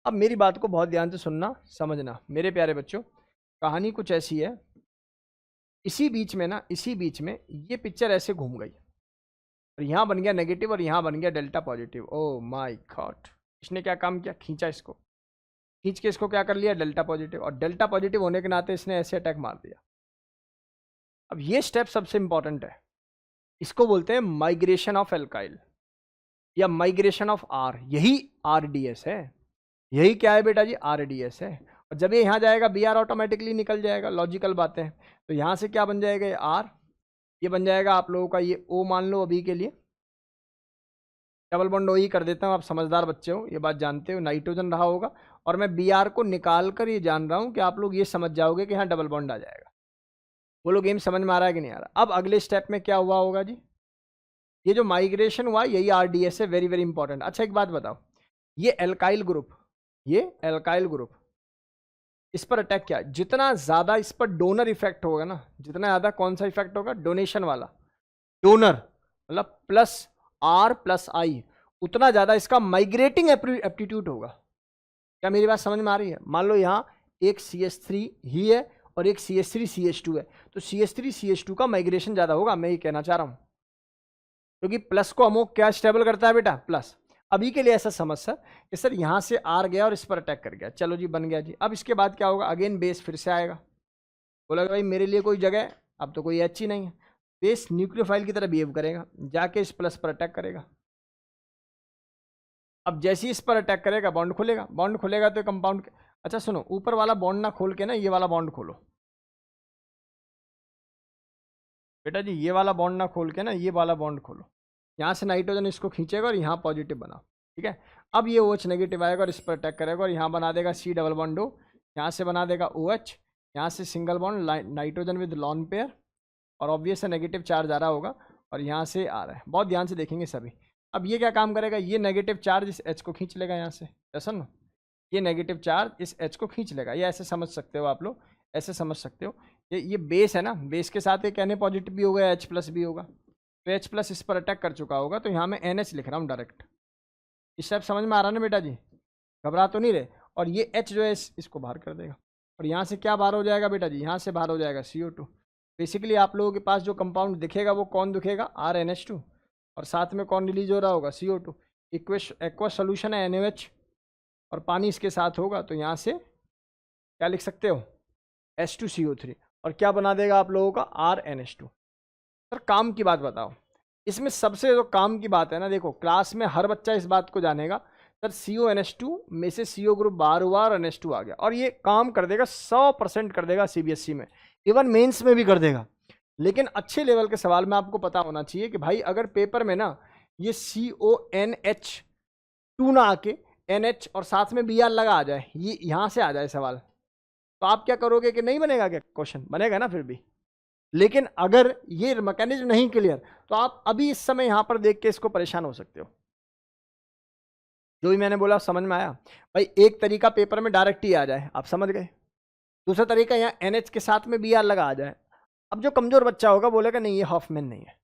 [SPEAKER 1] अब मेरी बात को बहुत ध्यान से सुनना समझना मेरे प्यारे बच्चों, कहानी कुछ ऐसी है। इसी बीच में ना, इसी बीच में ये पिक्चर ऐसे घूम गई और यहाँ बन गया नेगेटिव और यहाँ बन गया delta positive. Oh my God, इसने क्या काम किया, खींचा इसको, खींच के इसको क्या कर लिया, डेल्टा पॉजिटिव, और डेल्टा पॉजिटिव होने के नाते इसने ऐसे अटैक मार दिया। अब ये स्टेप सबसे इंपॉर्टेंट है, इसको बोलते हैं माइग्रेशन ऑफ एल्काइल या माइग्रेशन ऑफ R। यही RDS है, यही क्या है बेटा जी, RDS है। और जब ये यहाँ जाएगा BR ऑटोमेटिकली निकल जाएगा, लॉजिकल बातें हैं। तो यहाँ से क्या बन जाएगा, ये R, ये बन जाएगा आप लोगों का ये O मान लो अभी के लिए, डबल बॉन्ड O ही कर देता हूँ, आप समझदार बच्चे हो, ये बात जानते हो, नाइट्रोजन रहा होगा, और मैं BR को निकाल कर ये जान रहा हूँ कि आप लोग ये समझ जाओगे कि यहाँ डबल बॉन्ड आ जाएगा। बोलो गेम समझ में आ रहा है कि नहीं आ रहा। अब अगले स्टेप में क्या हुआ होगा जी, ये जो माइग्रेशन हुआ यही RDS है, वेरी वेरी इंपॉर्टेंट। अच्छा एक बात बताओ, ये एल्काइल ग्रुप, ये एल्काइल ग्रुप, इस पर अटैक किया, जितना ज्यादा इस पर डोनर इफेक्ट होगा ना, जितना ज्यादा कौन सा इफेक्ट होगा, डोनेशन वाला, डोनर मतलब प्लस R प्लस I, उतना ज्यादा इसका माइग्रेटिंग एप्टीट्यूड होगा। क्या मेरी बात समझ में आ रही है। मान लो यहाँ एक CH3 ही है और एक CH3 CH2 है, तो CH3 CH2 का माइग्रेशन ज्यादा होगा, मैं ये कहना चाह रहा हूं, क्योंकि प्लस को अमोक क्या स्टेबल करता है बेटा, प्लस। अभी के लिए ऐसा समझ सर कि सर यहाँ से R गया और इस पर अटैक कर गया, चलो जी बन गया जी। अब इसके बाद क्या होगा, अगेन बेस फिर से आएगा, बोला भाई मेरे लिए कोई जगह, अब तो कोई H ही नहीं है, बेस न्यूक्लियोफाइल की तरह बिहेव करेगा, जाके इस प्लस पर अटैक करेगा। अब जैसे ही इस पर अटैक करेगा बॉन्ड खुलेगा, बॉन्ड खुलेगा तो कंपाउंड, अच्छा सुनो, ऊपर वाला बॉन्ड ना खोल के ना ये वाला बॉन्ड खोलो बेटा जी, ये वाला बॉन्ड ना खोल के ना ये वाला बॉन्ड खोलो। यहाँ से नाइट्रोजन इसको खींचेगा और यहाँ पॉजिटिव बनाओ, ठीक है। अब ये OH नेगेटिव आएगा और इस पर अटैक करेगा और यहाँ बना देगा C डबल बॉन्ड O, यहाँ से बना देगा OH, यहाँ से single bond nitrogen with lone pair, और ऑब्वियस है नेगेटिव चार्ज आ रहा होगा और यहाँ से आ रहा है, बहुत ध्यान से देखेंगे सभी। अब ये क्या काम करेगा, ये नेगेटिव चार्ज इस H को खींच लेगा यहाँ से, ऐसा ना, ये नेगेटिव चार्ज इस H को खींच लेगा, ये ऐसे समझ सकते हो आप लोग, ऐसे समझ सकते हो। ये बेस है ना, बेस के साथ एक Na पॉजिटिव भी होगा, H प्लस भी होगा, तो H प्लस इस पर अटैक कर चुका होगा, तो यहाँ मैं NH लिख रहा हूँ डायरेक्ट। इस टाइप समझ में आ रहा है ना बेटा जी, घबरा तो नहीं रहे। और ये H जो है इसको बाहर कर देगा, और यहाँ से क्या बाहर हो जाएगा बेटा जी, यहाँ से बाहर हो जाएगा CO2। बेसिकली आप लोगों के पास जो कंपाउंड दिखेगा वो कौन दिखेगा, RNH2, और साथ में कौन रिलीज हो रहा होगा, CO2। एक्वा सोल्यूशन है NaOH, और पानी इसके साथ होगा, तो यहाँ से क्या लिख सकते हो, H2CO3, और क्या बना देगा आप लोगों का, RNH2। सर काम की बात बताओ, इसमें सबसे जो काम की बात है ना, देखो क्लास में हर बच्चा इस बात को जानेगा, सर CONH2 में से CO ग्रुप बाहर हुआ और NH2 आ गया, और ये काम कर देगा 100% कर देगा CBSE में, इवन मेंस में भी कर देगा। लेकिन अच्छे लेवल के सवाल में आपको पता होना चाहिए कि भाई अगर पेपर में ना ये CONH2 ना आके NH और साथ में BR लगा आ जाए, ये यहाँ से आ जाए सवाल, तो आप क्या करोगे कि नहीं बनेगा क्या क्वेश्चन, बनेगा ना फिर भी। लेकिन अगर ये मैकेनिज्म नहीं क्लियर तो आप अभी इस समय यहां पर देख के इसको परेशान हो सकते हो। जो भी मैंने बोला समझ में आया भाई? एक तरीका पेपर में डायरेक्ट ही आ जाए, आप समझ गए। दूसरा तरीका यहाँ एनएच के साथ में बी आर लगा आ जाए। अब जो कमजोर बच्चा होगा बोलेगा नहीं ये हॉफमैन नहीं है,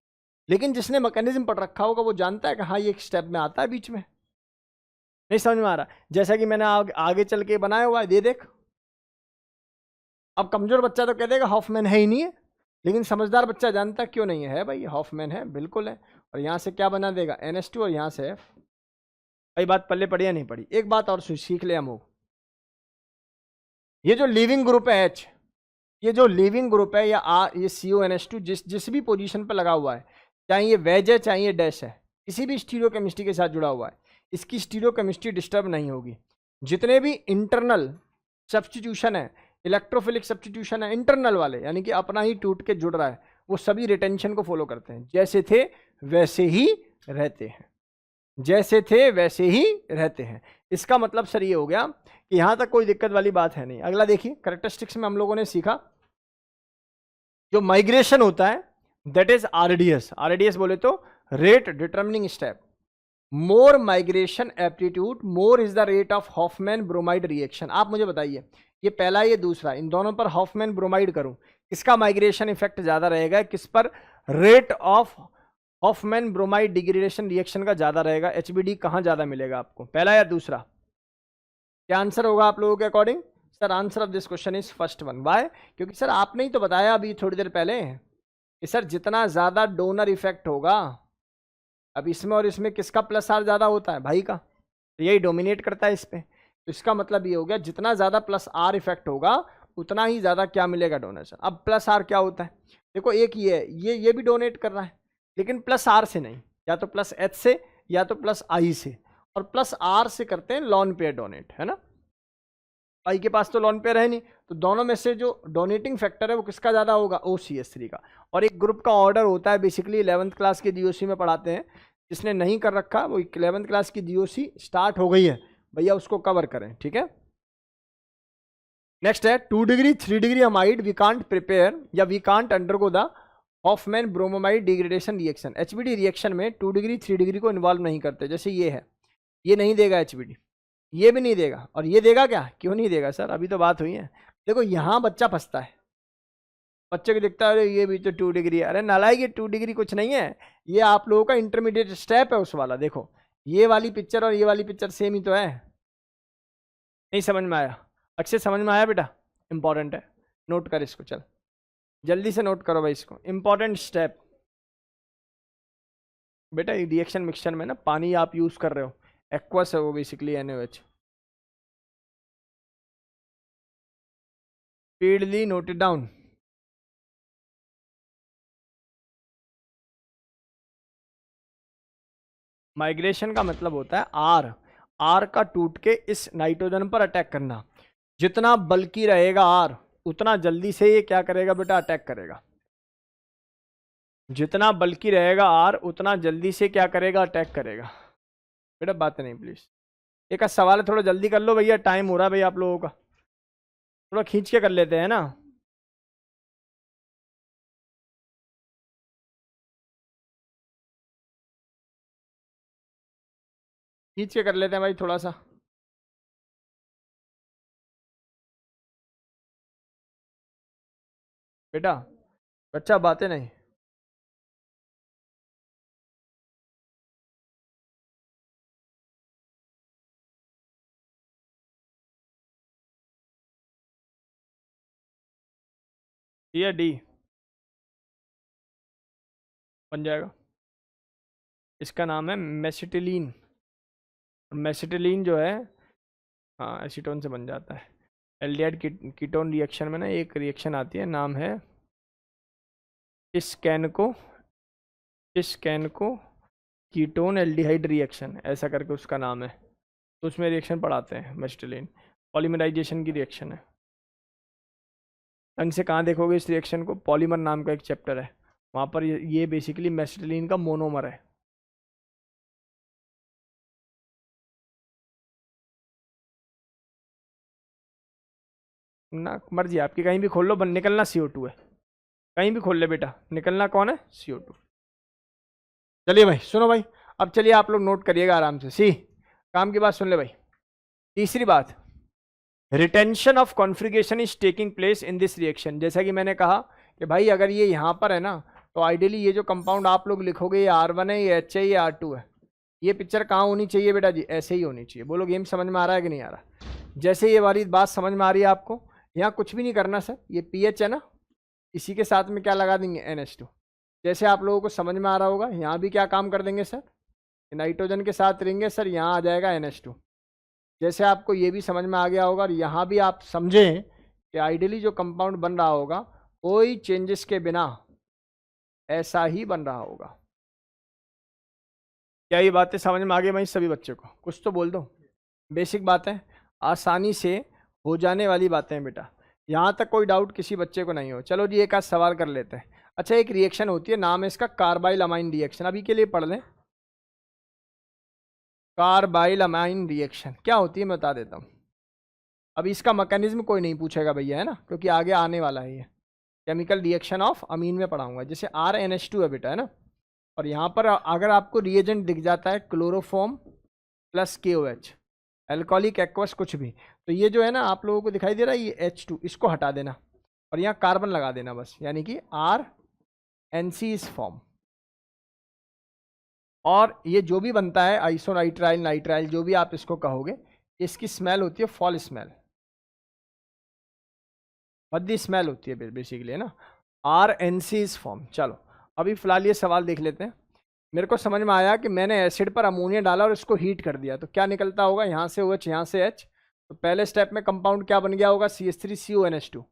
[SPEAKER 1] लेकिन जिसने मैकेनिज्म पढ़ रखा होगा वो जानता है कि हाँ ये एक स्टेप में आता है बीच में। नहीं समझ में आ रहा? जैसा कि मैंने आगे चल के बनाया हुआ है, दे देख। अब कमजोर बच्चा तो कह देगा हॉफमैन है ही नहीं है, लेकिन समझदार बच्चा जानता है क्यों नहीं है भाई, हॉफमैन है, बिल्कुल है। और यहाँ से क्या बना देगा, NH2, और यहाँ से F। भाई बात पल्ले पड़ी या नहीं पड़ी? एक बात और सीख ले हम। ये जो लिविंग ग्रुप है H, ये जो लिविंग ग्रुप है या ये CONH2 जिस भी पोजीशन पर लगा हुआ है, चाहे ये वेज है चाहे ये डैश है, किसी भी स्टीरियोकेमिस्ट्री के साथ जुड़ा हुआ है, इसकी स्टीरियोकेमिस्ट्री डिस्टर्ब नहीं होगी। जितने भी इंटरनल सब्स्टिट्यूशन है, इलेक्ट्रोफिलिक सब्स्टिट्यूशन है इंटरनल वाले, यानी कि अपना ही टूट के जुड़ रहा है, वो सभी रिटेंशन को फॉलो करते हैं। जैसे थे वैसे ही रहते हैं, जैसे थे वैसे ही रहते हैं। इसका मतलब सर ये हो गया कि यहां तक कोई दिक्कत वाली बात है नहीं। अगला देखिए, कैरेक्टरिस्टिक्स में हम लोगों ने सीखा जो माइग्रेशन होता है दैट इज आरडीएस। आरडीएस बोले तो rate determining step. More migration aptitude more is the rate of Hoffmann bromide reaction. आप मुझे बताइए, ये पहला ये दूसरा, इन दोनों पर हॉफमैन ब्रोमाइड करूं, किसका माइग्रेशन इफेक्ट ज्यादा रहेगा? किस पर rate of Hoffmann bromide degradation reaction का ज्यादा रहेगा? एचबीडी कहां ज्यादा मिलेगा आपको, पहला या दूसरा? क्या आंसर होगा आप लोगों के according? Sir answer of this question is first one. Why? क्योंकि सर आपने ही तो बताया अभी थोड़ी देर पहले कि सर जितना ज्यादा डोनर इफेक्ट होगा, अब इसमें और इसमें किसका प्लस आर ज्यादा होता है? भाई का। तो यही डोमिनेट करता है इस पे। तो इसका मतलब ये हो गया जितना ज्यादा प्लस आर इफेक्ट होगा उतना ही ज्यादा क्या मिलेगा, डोनेशन। अब प्लस आर क्या होता है? देखो एक ये है, ये भी डोनेट कर रहा है, लेकिन प्लस आर से नहीं, या तो प्लस एच से या तो प्लस आई से, और प्लस आर से करते हैं लॉन पेयर डोनेट, है ना। आई के पास तो लॉन पेयर है नहीं, तो दोनों में से जो डोनेटिंग फैक्टर है वो किसका ज्यादा होगा? OCH3 का। और एक ग्रुप का ऑर्डर होता है, बेसिकली 11th क्लास के जीओसी में पढ़ाते हैं। जिसने नहीं कर रखा वो 11th क्लास की जीओसी स्टार्ट हो गई है भैया, उसको कवर करें, ठीक है। नेक्स्ट है 2 degree 3 degree amide we can't prepare या we can't undergo the Hofmann bromamide degradation reaction. HBD reaction में 2 डिग्री 3 डिग्री को इन्वॉल्व नहीं करते। जैसे ये है, ये नहीं देगा एचबीडी, ये भी नहीं देगा, और ये देगा क्या? क्यों नहीं देगा सर, अभी तो बात हुई है। देखो यहां बच्चा फंसता है, बच्चे को दिखता है ये भी तो 2 डिग्री है। अरे नालायक, ये 2 डिग्री कुछ नहीं है, ये आप लोगों का इंटरमीडिएट स्टेप है उस वाला। देखो ये वाली पिक्चर और ये वाली पिक्चर सेम ही तो है। नहीं समझ में आया? अच्छे समझ में आया बेटा? इंपॉर्टेंट है, नोट कर इसको, चल जल्दी से नोट करो भाई इसको, इंपॉर्टेंट स्टेप। बेटा रिएक्शन मिक्सचर में ना पानी आप यूज कर रहे हो, एक्वस है वो basically, NaOH। Speedly note it down. Migration का मतलब होता है आर, आर का टूट के इस नाइट्रोजन पर अटैक करना। जितना बल्कि रहेगा आर उतना जल्दी से ये क्या करेगा बेटा, अटैक करेगा। जितना बल्कि रहेगा आर उतना जल्दी से क्या करेगा, अटैक करेगा। बेटा बात नहीं प्लीज, एक सवाल है, थोड़ा जल्दी कर लो भैया, टाइम हो रहा है भैया आप लोगों का, थोड़ा खींच के कर लेते हैं ना। खींच के कर लेते हैं भाई थोड़ा सा। बेटा बच्चा बातें नहीं। डी या डी बन जाएगा। इसका नाम है मेसिटिलीन। मेसिटिलीन जो है, हाँ एसीटोन से बन जाता है। एल्डिहाइड कीटोन रिएक्शन में ना एक रिएक्शन आती है, नाम है स्कैनको, स्कैनको कीटोन एल्डिहाइड रिएक्शन, ऐसा करके उसका नाम है। तो उसमें रिएक्शन पढ़ाते हैं मेसिटिलीन, पॉलीमराइजेशन की रिएक्शन है। ढंग से कहाँ देखोगे इस रिएक्शन को, पॉलीमर नाम का एक चैप्टर है, वहाँ पर ये बेसिकली मेसिटिलीन का मोनोमर है। ना मर्जी आपकी, कहीं भी खोल लो, बन निकलना CO2 है। कहीं भी खोल ले बेटा, निकलना कौन है? CO2। चलिए भाई सुनो भाई, अब चलिए आप लोग नोट करिएगा आराम से। सी काम की बात सुन ले भाई। तीसरी बात, retention of configuration is taking place in this reaction. जैसा कि मैंने कहा कि भाई अगर ये यहाँ पर है ना, तो आइडियली ये जो कंपाउंड आप लोग लिखोगे ये R1 है, ये H है, ये R2 है। ये पिक्चर कहाँ होनी चाहिए बेटा जी? ऐसे ही होनी चाहिए। बोलो गेम समझ में आ रहा है कि नहीं आ रहा? जैसे ये वाली बात समझ में आ रही है आपको, यहाँ कुछ भी नहीं करना सर, ये pH है ना, इसी के साथ में क्या लगा देंगे? NH2। जैसे आप लोगों को समझ में आ रहा होगा, यहाँ भी क्या काम कर देंगे सर? नाइट्रोजन के साथ रहेंगे सर, यहाँ आ जाएगा NH2। जैसे आपको ये भी समझ में आ गया होगा, और यहाँ भी आप समझें कि आइडियली जो कंपाउंड बन रहा होगा कोई चेंजेस के बिना ऐसा ही बन रहा होगा। क्या ये बातें समझ में आ गई भाई सभी बच्चों को? कुछ तो बोल दो। बेसिक बात है, आसानी से हो जाने वाली बातें हैं बेटा, यहाँ तक कोई डाउट किसी बच्चे को नहीं हो। चलो जी एक आध सवाल कर लेते हैं। अच्छा, एक रिएक्शन होती है, नाम है इसका कार्बाइल अमाइन रिएक्शन। अभी के लिए पढ़ लें, कार्बाइल अमाइन रिएक्शन क्या होती है मैं बता देता हूँ। अभी इसका मैकेनिज्म कोई नहीं पूछेगा भैया, है ना, क्योंकि आगे आने वाला है ये। केमिकल रिएक्शन ऑफ अमीन में पढ़ाऊंगा। जैसे RNH2 है बेटा, है ना, और यहाँ पर अगर आपको रिएजेंट दिख जाता है chloroform plus KOH, alcoholic aqueous कुछ भी, तो ये जो है ना आप लोगों को दिखाई दे रहा है ये H2, इसको हटा देना और यहाँ कार्बन लगा देना बस, यानी कि RNC इज फॉर्म। और ये जो भी बनता है आइसोनाइट्राइल, नाइट्राइल, जो भी आप इसको कहोगे, इसकी स्मेल होती है फॉल स्मेल, भद्दी स्मेल होती है बेसिकली, है ना। RNC is form. चलो अभी फिलहाल ये सवाल देख लेते हैं। मेरे को समझ में आया कि मैंने एसिड पर अमोनिया डाला और इसको हीट कर दिया, तो क्या निकलता होगा? यहाँ से OH, यहाँ से H, तो पहले स्टेप में कंपाउंड क्या बन गया होगा? CH3CONH2।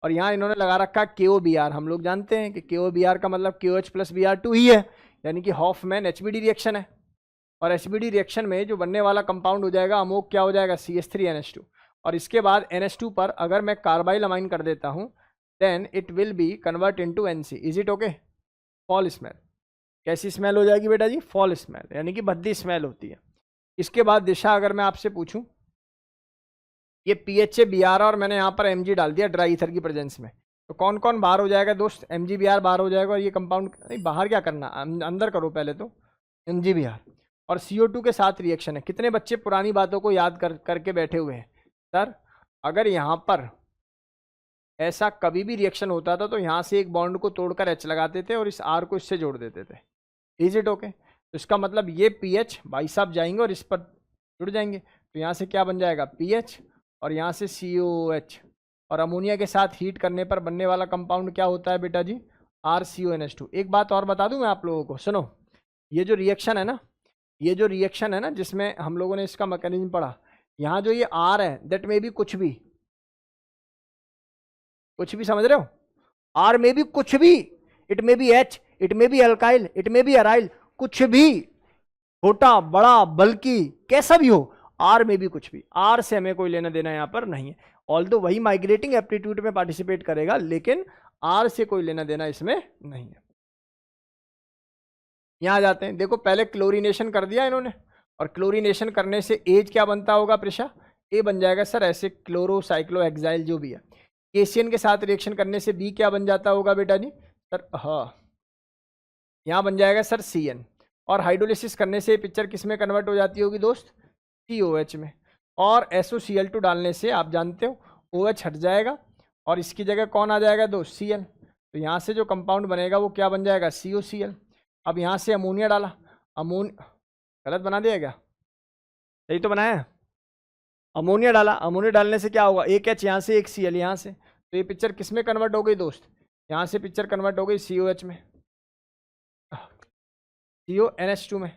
[SPEAKER 1] और यहाँ इन्होंने लगा रखा KOBr। हम लोग जानते हैं कि KOBr का मतलब KOH प्लस Br2 ही है, यानी कि हॉफमैन HBD रिएक्शन है। और HBD रिएक्शन में जो बनने वाला कंपाउंड हो जाएगा अमोक, क्या हो जाएगा? CH3NH2। और इसके बाद NH2 पर अगर मैं कार्बाइल अमाइन कर देता हूँ, then it will be convert into NC। Is it okay? Foul smell. कैसी स्मेल हो जाएगी बेटा जी? फॉल स्मेल, यानी कि भद्दी स्मेल होती है। इसके बाद दिशा अगर मैं आपसे पूछूं, ये PH से Br और मैंने यहाँ पर Mg डाल दिया ड्राई ईथर की प्रेजेंस में, तो कौन कौन बाहर हो जाएगा दोस्त? MgBr बाहर हो जाएगा। और ये कंपाउंड नहीं, बाहर क्या करना, अंदर करो पहले तो, MgBr। और CO2 के साथ रिएक्शन है। कितने बच्चे पुरानी बातों को याद करके बैठे हुए हैं? सर अगर यहाँ पर ऐसा कभी भी रिएक्शन होता था तो यहाँ से एक बॉन्ड को तोड़कर H लगाते थे और इस R को इससे जोड़ देते थे। Is it okay? तो इसका मतलब ये PH भाई साहब जाएंगे और इस पर जुड़ जाएंगे, तो यहाँ से क्या बन जाएगा? PH, और यहाँ से COH, और अमोनिया के साथ हीट करने पर बनने वाला कंपाउंड क्या होता है बेटा जी? RCONH2। एक बात और बता दूं मैं आप लोगों को, सुनो, ये जो रिएक्शन है ना, ये जो रिएक्शन है ना जिसमें हम लोगों ने इसका मैकेनिज्म पढ़ा, यहाँ जो ये R है दैट में भी कुछ भी समझ रहे हो? R में भी कुछ भी, इट में बी H, इट में बी अल्काइल, इट में बी अराइल, कुछ भी, छोटा बड़ा बल्कि कैसा भी हो, R में भी कुछ भी। R से हमें कोई लेना देना यहाँ पर नहीं है। ऑल्दो वही माइग्रेटिंग एप्टीट्यूड में पार्टिसिपेट करेगा, लेकिन R से कोई लेना देना इसमें नहीं है। यहां जाते हैं, देखो पहले क्लोरीनेशन कर दिया इन्होंने, और क्लोरीनेशन करने से एज क्या बनता होगा प्रेशा? ए बन जाएगा सर ऐसे क्लोरोसाइक्लोहेक्साइल जो भी है। केसियन के साथ रिएक्शन करने से बी क्या बन जाता होगा बेटा जी? सर हाँ, यहाँ बन जाएगा सर CN। और हाइड्रोलिसिस करने से पिक्चर किस में कन्वर्ट हो जाती होगी दोस्त? COH में। और SOCl2 डालने से आप जानते हो OH हट जाएगा और इसकी जगह कौन आ जाएगा दोस्त? Cl। तो यहाँ से जो कंपाउंड बनेगा वो क्या बन जाएगा? COCl। अब यहाँ से अमोनिया डाला, गलत बना दिया क्या? सही तो बनाया है। अमोनिया डाला, अमोनिया डालने से क्या होगा? एक H यहाँ से, एक Cl यहाँ से, तो ये पिक्चर किस में कन्वर्ट हो गई दोस्त? यहाँ से पिक्चर कन्वर्ट हो गई COH में, CONH2 में।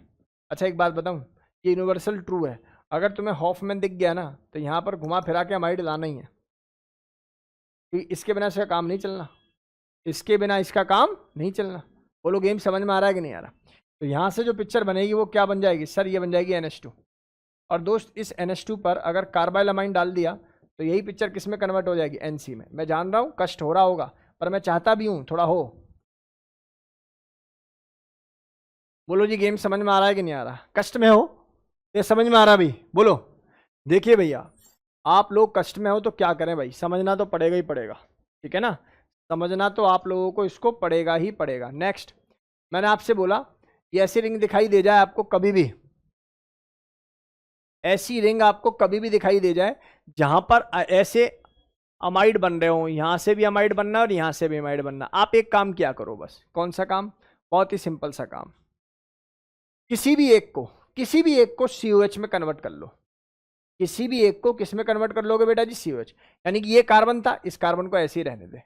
[SPEAKER 1] अच्छा एक बात बताऊँ, ये यूनिवर्सल ट्रू है, अगर तुम्हें हॉफमैन दिख गया ना तो यहाँ पर घुमा फिरा के अमाइड लाना ही है, क्योंकि इसके बिना इसका काम नहीं चलना, इसके बिना इसका काम नहीं चलना। बोलो गेम समझ में आ रहा है कि नहीं आ रहा? तो यहाँ से जो पिक्चर बनेगी वो क्या बन जाएगी सर? ये बन जाएगी NH2। और दोस्त इस NH2 पर अगर कार्बाइल अमाइन डाल दिया तो यही पिक्चर किस में कन्वर्ट हो जाएगी? NC में। मैं जान रहा हूँ कष्ट हो रहा होगा, पर मैं चाहता भी हूँ थोड़ा हो। बोलो जी गेम समझ में आ रहा है कि नहीं आ रहा? कष्ट में हो ये समझ में आ रहा भाई? बोलो। देखिए भैया, आप लोग कष्ट में हो तो क्या करें भाई, समझना तो पड़ेगा ही पड़ेगा, ठीक है ना। समझना तो आप लोगों को इसको पड़ेगा ही पड़ेगा। नेक्स्ट, मैंने आपसे बोला ये ऐसी रिंग दिखाई दे जाए आपको कभी भी, ऐसी रिंग आपको कभी भी दिखाई दे जाए जहां पर ऐसे अमाइड बन रहे हो, यहां से भी अमाइड बनना और यहां से भी अमाइड बनना, आप एक काम किया करो बस। कौन सा काम? बहुत ही सिंपल सा काम, किसी भी एक को, किसी भी एक को COH में कन्वर्ट कर लो। किसी भी एक को किस में कन्वर्ट कर लोगे बेटा जी? COH। यानी कि ये कार्बन था, इस कार्बन को ऐसे ही रहने दे,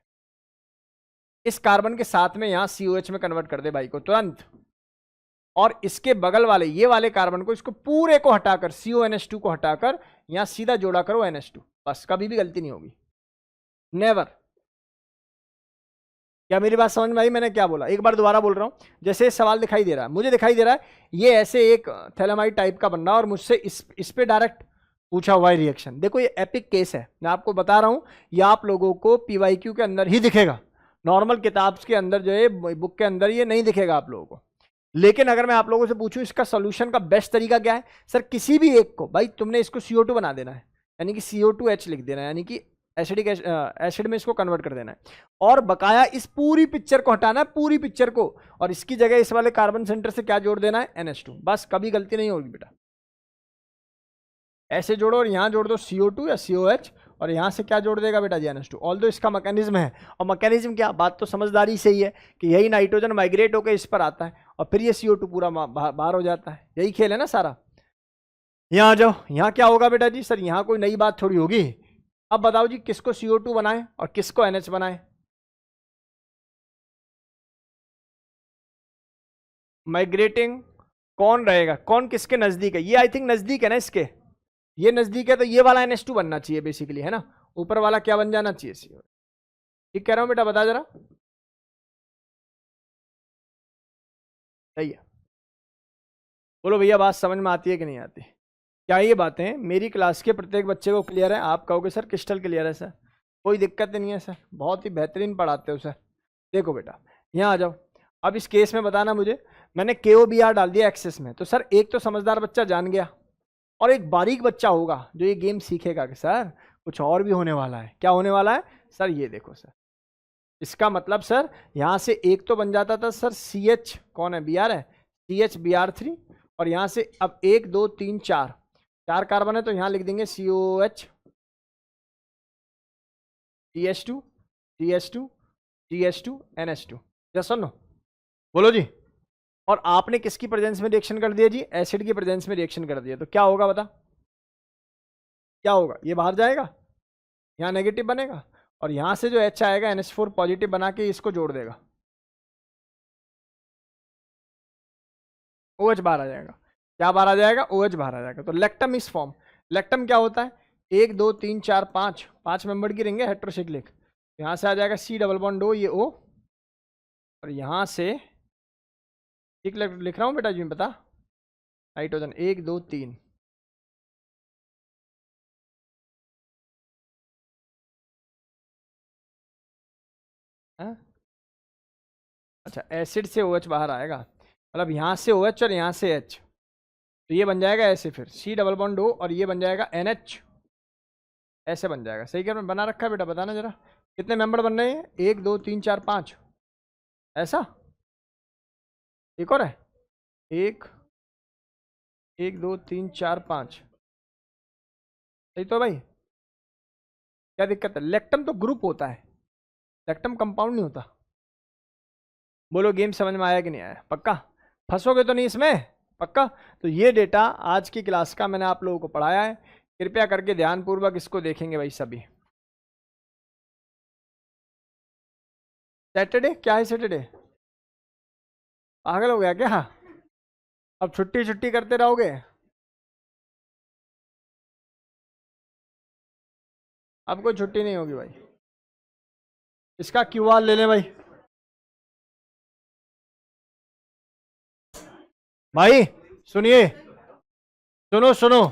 [SPEAKER 1] इस कार्बन के साथ में यहां COH में कन्वर्ट कर दे भाई को तुरंत। और इसके बगल वाले ये वाले कार्बन को, इसको पूरे को हटाकर, CONH2 को हटाकर यहां सीधा जोड़ा करो NH2। बस, कभी भी गलती नहीं होगी, नेवर। क्या मेरी बात समझ में आई? मैंने क्या बोला, एक बार दोबारा बोल रहा हूं। जैसे सवाल दिखाई दे रहा है, मुझे दिखाई दे रहा है ये ऐसे एक थैलेमाइड टाइप का बन रहा है और मुझसे इस पे डायरेक्ट पूछा हुआ है रिएक्शन। देखो ये एपिक केस है, मैं आपको बता रहा हूं, ये आप लोगों को PYQ के अंदर ही दिखेगा, नॉर्मल किताब के अंदर जो है, बुक के अंदर ये नहीं दिखेगा आप लोगों को। लेकिन अगर मैं आप लोगों से पूछूं इसका सोल्यूशन का बेस्ट तरीका क्या है, सर किसी भी एक को, भाई तुमने इसको CO2 बना देना है, यानी कि CO2H लिख देना है, यानी कि एसिडिक एसिड में इसको कन्वर्ट कर देना है, और बकाया इस पूरी पिक्चर को हटाना है, पूरी पिक्चर को, और इसकी जगह इस वाले कार्बन सेंटर से क्या जोड़ देना है? NH2। बस, कभी गलती नहीं होगी बेटा। ऐसे जोड़ो और यहां जोड़ दो CO2 या COH, और यहां से क्या जोड़ देगा बेटा जी? NH2। ऑल दो इसका मैकेनिज्म है, और मैकेनिज्म क्या, बात तो समझदारी से ही है कि यही नाइट्रोजन माइग्रेट होकर इस पर आता है और फिर ये CO2 पूरा बाहर हो जाता है। यही खेल है ना सारा। यहां आ जाओ, यहां क्या होगा बेटा जी? सर यहां कोई नई बात थोड़ी होगी। अब बताओ जी, किसको CO2 बनाए और किसको NH बनाए? माइग्रेटिंग कौन रहेगा, कौन किसके नजदीक है? ये आई थिंक नजदीक है ना इसके, ये नजदीक है, तो ये वाला NH2 बनना चाहिए बेसिकली, है ना। ऊपर वाला क्या बन जाना चाहिए? CO। ठीक कह रहा हूं बेटा? बता जरा। सही है। बोलो भैया, बात समझ में आती है कि नहीं आती? क्या ये बातें मेरी क्लास के प्रत्येक बच्चे को क्लियर है? आप कहोगे सर क्रिस्टल क्लियर है सर, कोई दिक्कत नहीं है सर, बहुत ही बेहतरीन पढ़ाते हो सर। देखो बेटा, यहाँ आ जाओ। अब इस केस में बताना मुझे, मैंने KOBR डाल दिया एक्सेस में, तो सर एक तो समझदार बच्चा जान गया, और एक बारीक बच्चा होगा जो ये गेम सीखेगा कि सर कुछ और भी होने वाला है। क्या होने वाला है सर? ये देखो सर, इसका मतलब सर यहां से एक तो बन जाता था सर CH, कौन है? Br है, CH Br3, और यहां से अब 1 2 3 4 4 कार्बन है, तो यहां लिख देंगे COH CH2 CH2 CH2 NH2। Yes और नो? बोलो जी। और आपने किसकी प्रेजेंस में रिएक्शन कर दिया जी? एसिड की प्रेजेंस में रिएक्शन कर दिया, तो क्या होगा बता? क्या होगा? ये बाहर जाएगा, यहाँ नेगेटिव बनेगा, और यहां से जो H आएगा NH4 पॉजिटिव बना के इसको जोड़ देगा, OH बाहर आ जाएगा। क्या बाहर आ जाएगा? OH बाहर आ जाएगा। तो लेक्टम इस फॉर्म, लेक्टम क्या होता है? 1 2 3 4 5 5 मेंबर की रिंग है हेट्रोसाइक्लिक। यहां से आ जाएगा C डबल बॉन्ड O, ये O, और यहां से ठीक लिख रहा हूं बेटा जी, मैं बता, नाइट्रोजन 1 2 3। अच्छा, एसिड से OH बाहर आएगा, मतलब यहां से OH और यहां से H, तो ये बन जाएगा ऐसे, फिर C डबल बॉन्ड O, और ये बन जाएगा NH, ऐसे बन जाएगा। सही क्या मैं बना रखा है बेटा? बताना जरा, कितने मेंबर बन रहे हैं? 1 2 3 4 5, ऐसा। एक और है, 1 1 2 3 4 5। सही तो भाई? क्या दिक्कत है? लेक्टम तो ग्रुप होता है, लेक्टम कंपाउंड नहीं होता। बोलो गेम समझ में आया कि नहीं आया? पक्का? फंसोगे तो नहीं इसमें? पक्का? तो ये डेटा आज की क्लास का मैंने आप लोगों को पढ़ाया है, कृपया करके ध्यानपूर्वक इसको देखेंगे भाई सभी। सैटरडे क्या है? सैटरडे पागल हो गया क्या? अब छुट्टी छुट्टी करते रहोगे? अब कोई छुट्टी नहीं होगी भाई। इसका QR ले ले भाई। भाई सुनिए, सुनो सुनो,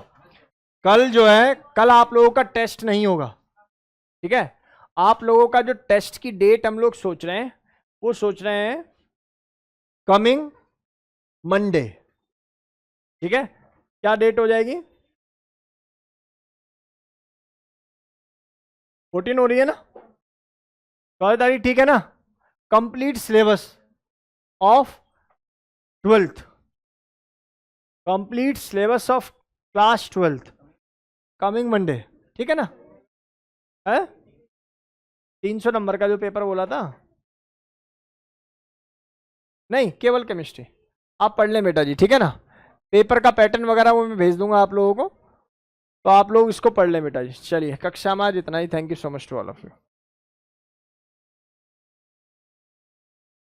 [SPEAKER 1] कल जो है, कल आप लोगों का टेस्ट नहीं होगा, ठीक है? आप लोगों का जो टेस्ट की डेट हम लोग सोच रहे हैं, वो सोच रहे हैं कमिंग मंडे, ठीक है? क्या डेट हो जाएगी? 14 हो रही है ना? 14 तारीख, ठीक है ना। Complete syllabus of 12th, complete syllabus of class 12th coming Monday, ठीक है ना। है 300 नंबर का जो पेपर बोला था, नहीं केवल केमिस्ट्री। आप पढ़ लें बेटा जी, ठीक है ना। पेपर का पैटर्न वगैरह वो मैं भेज दूंगा आप लोगों को, तो आप लोग इसको पढ़ लें बेटा जी। चलिए कक्षा में आज इतना ही। Thank you so much to all of you.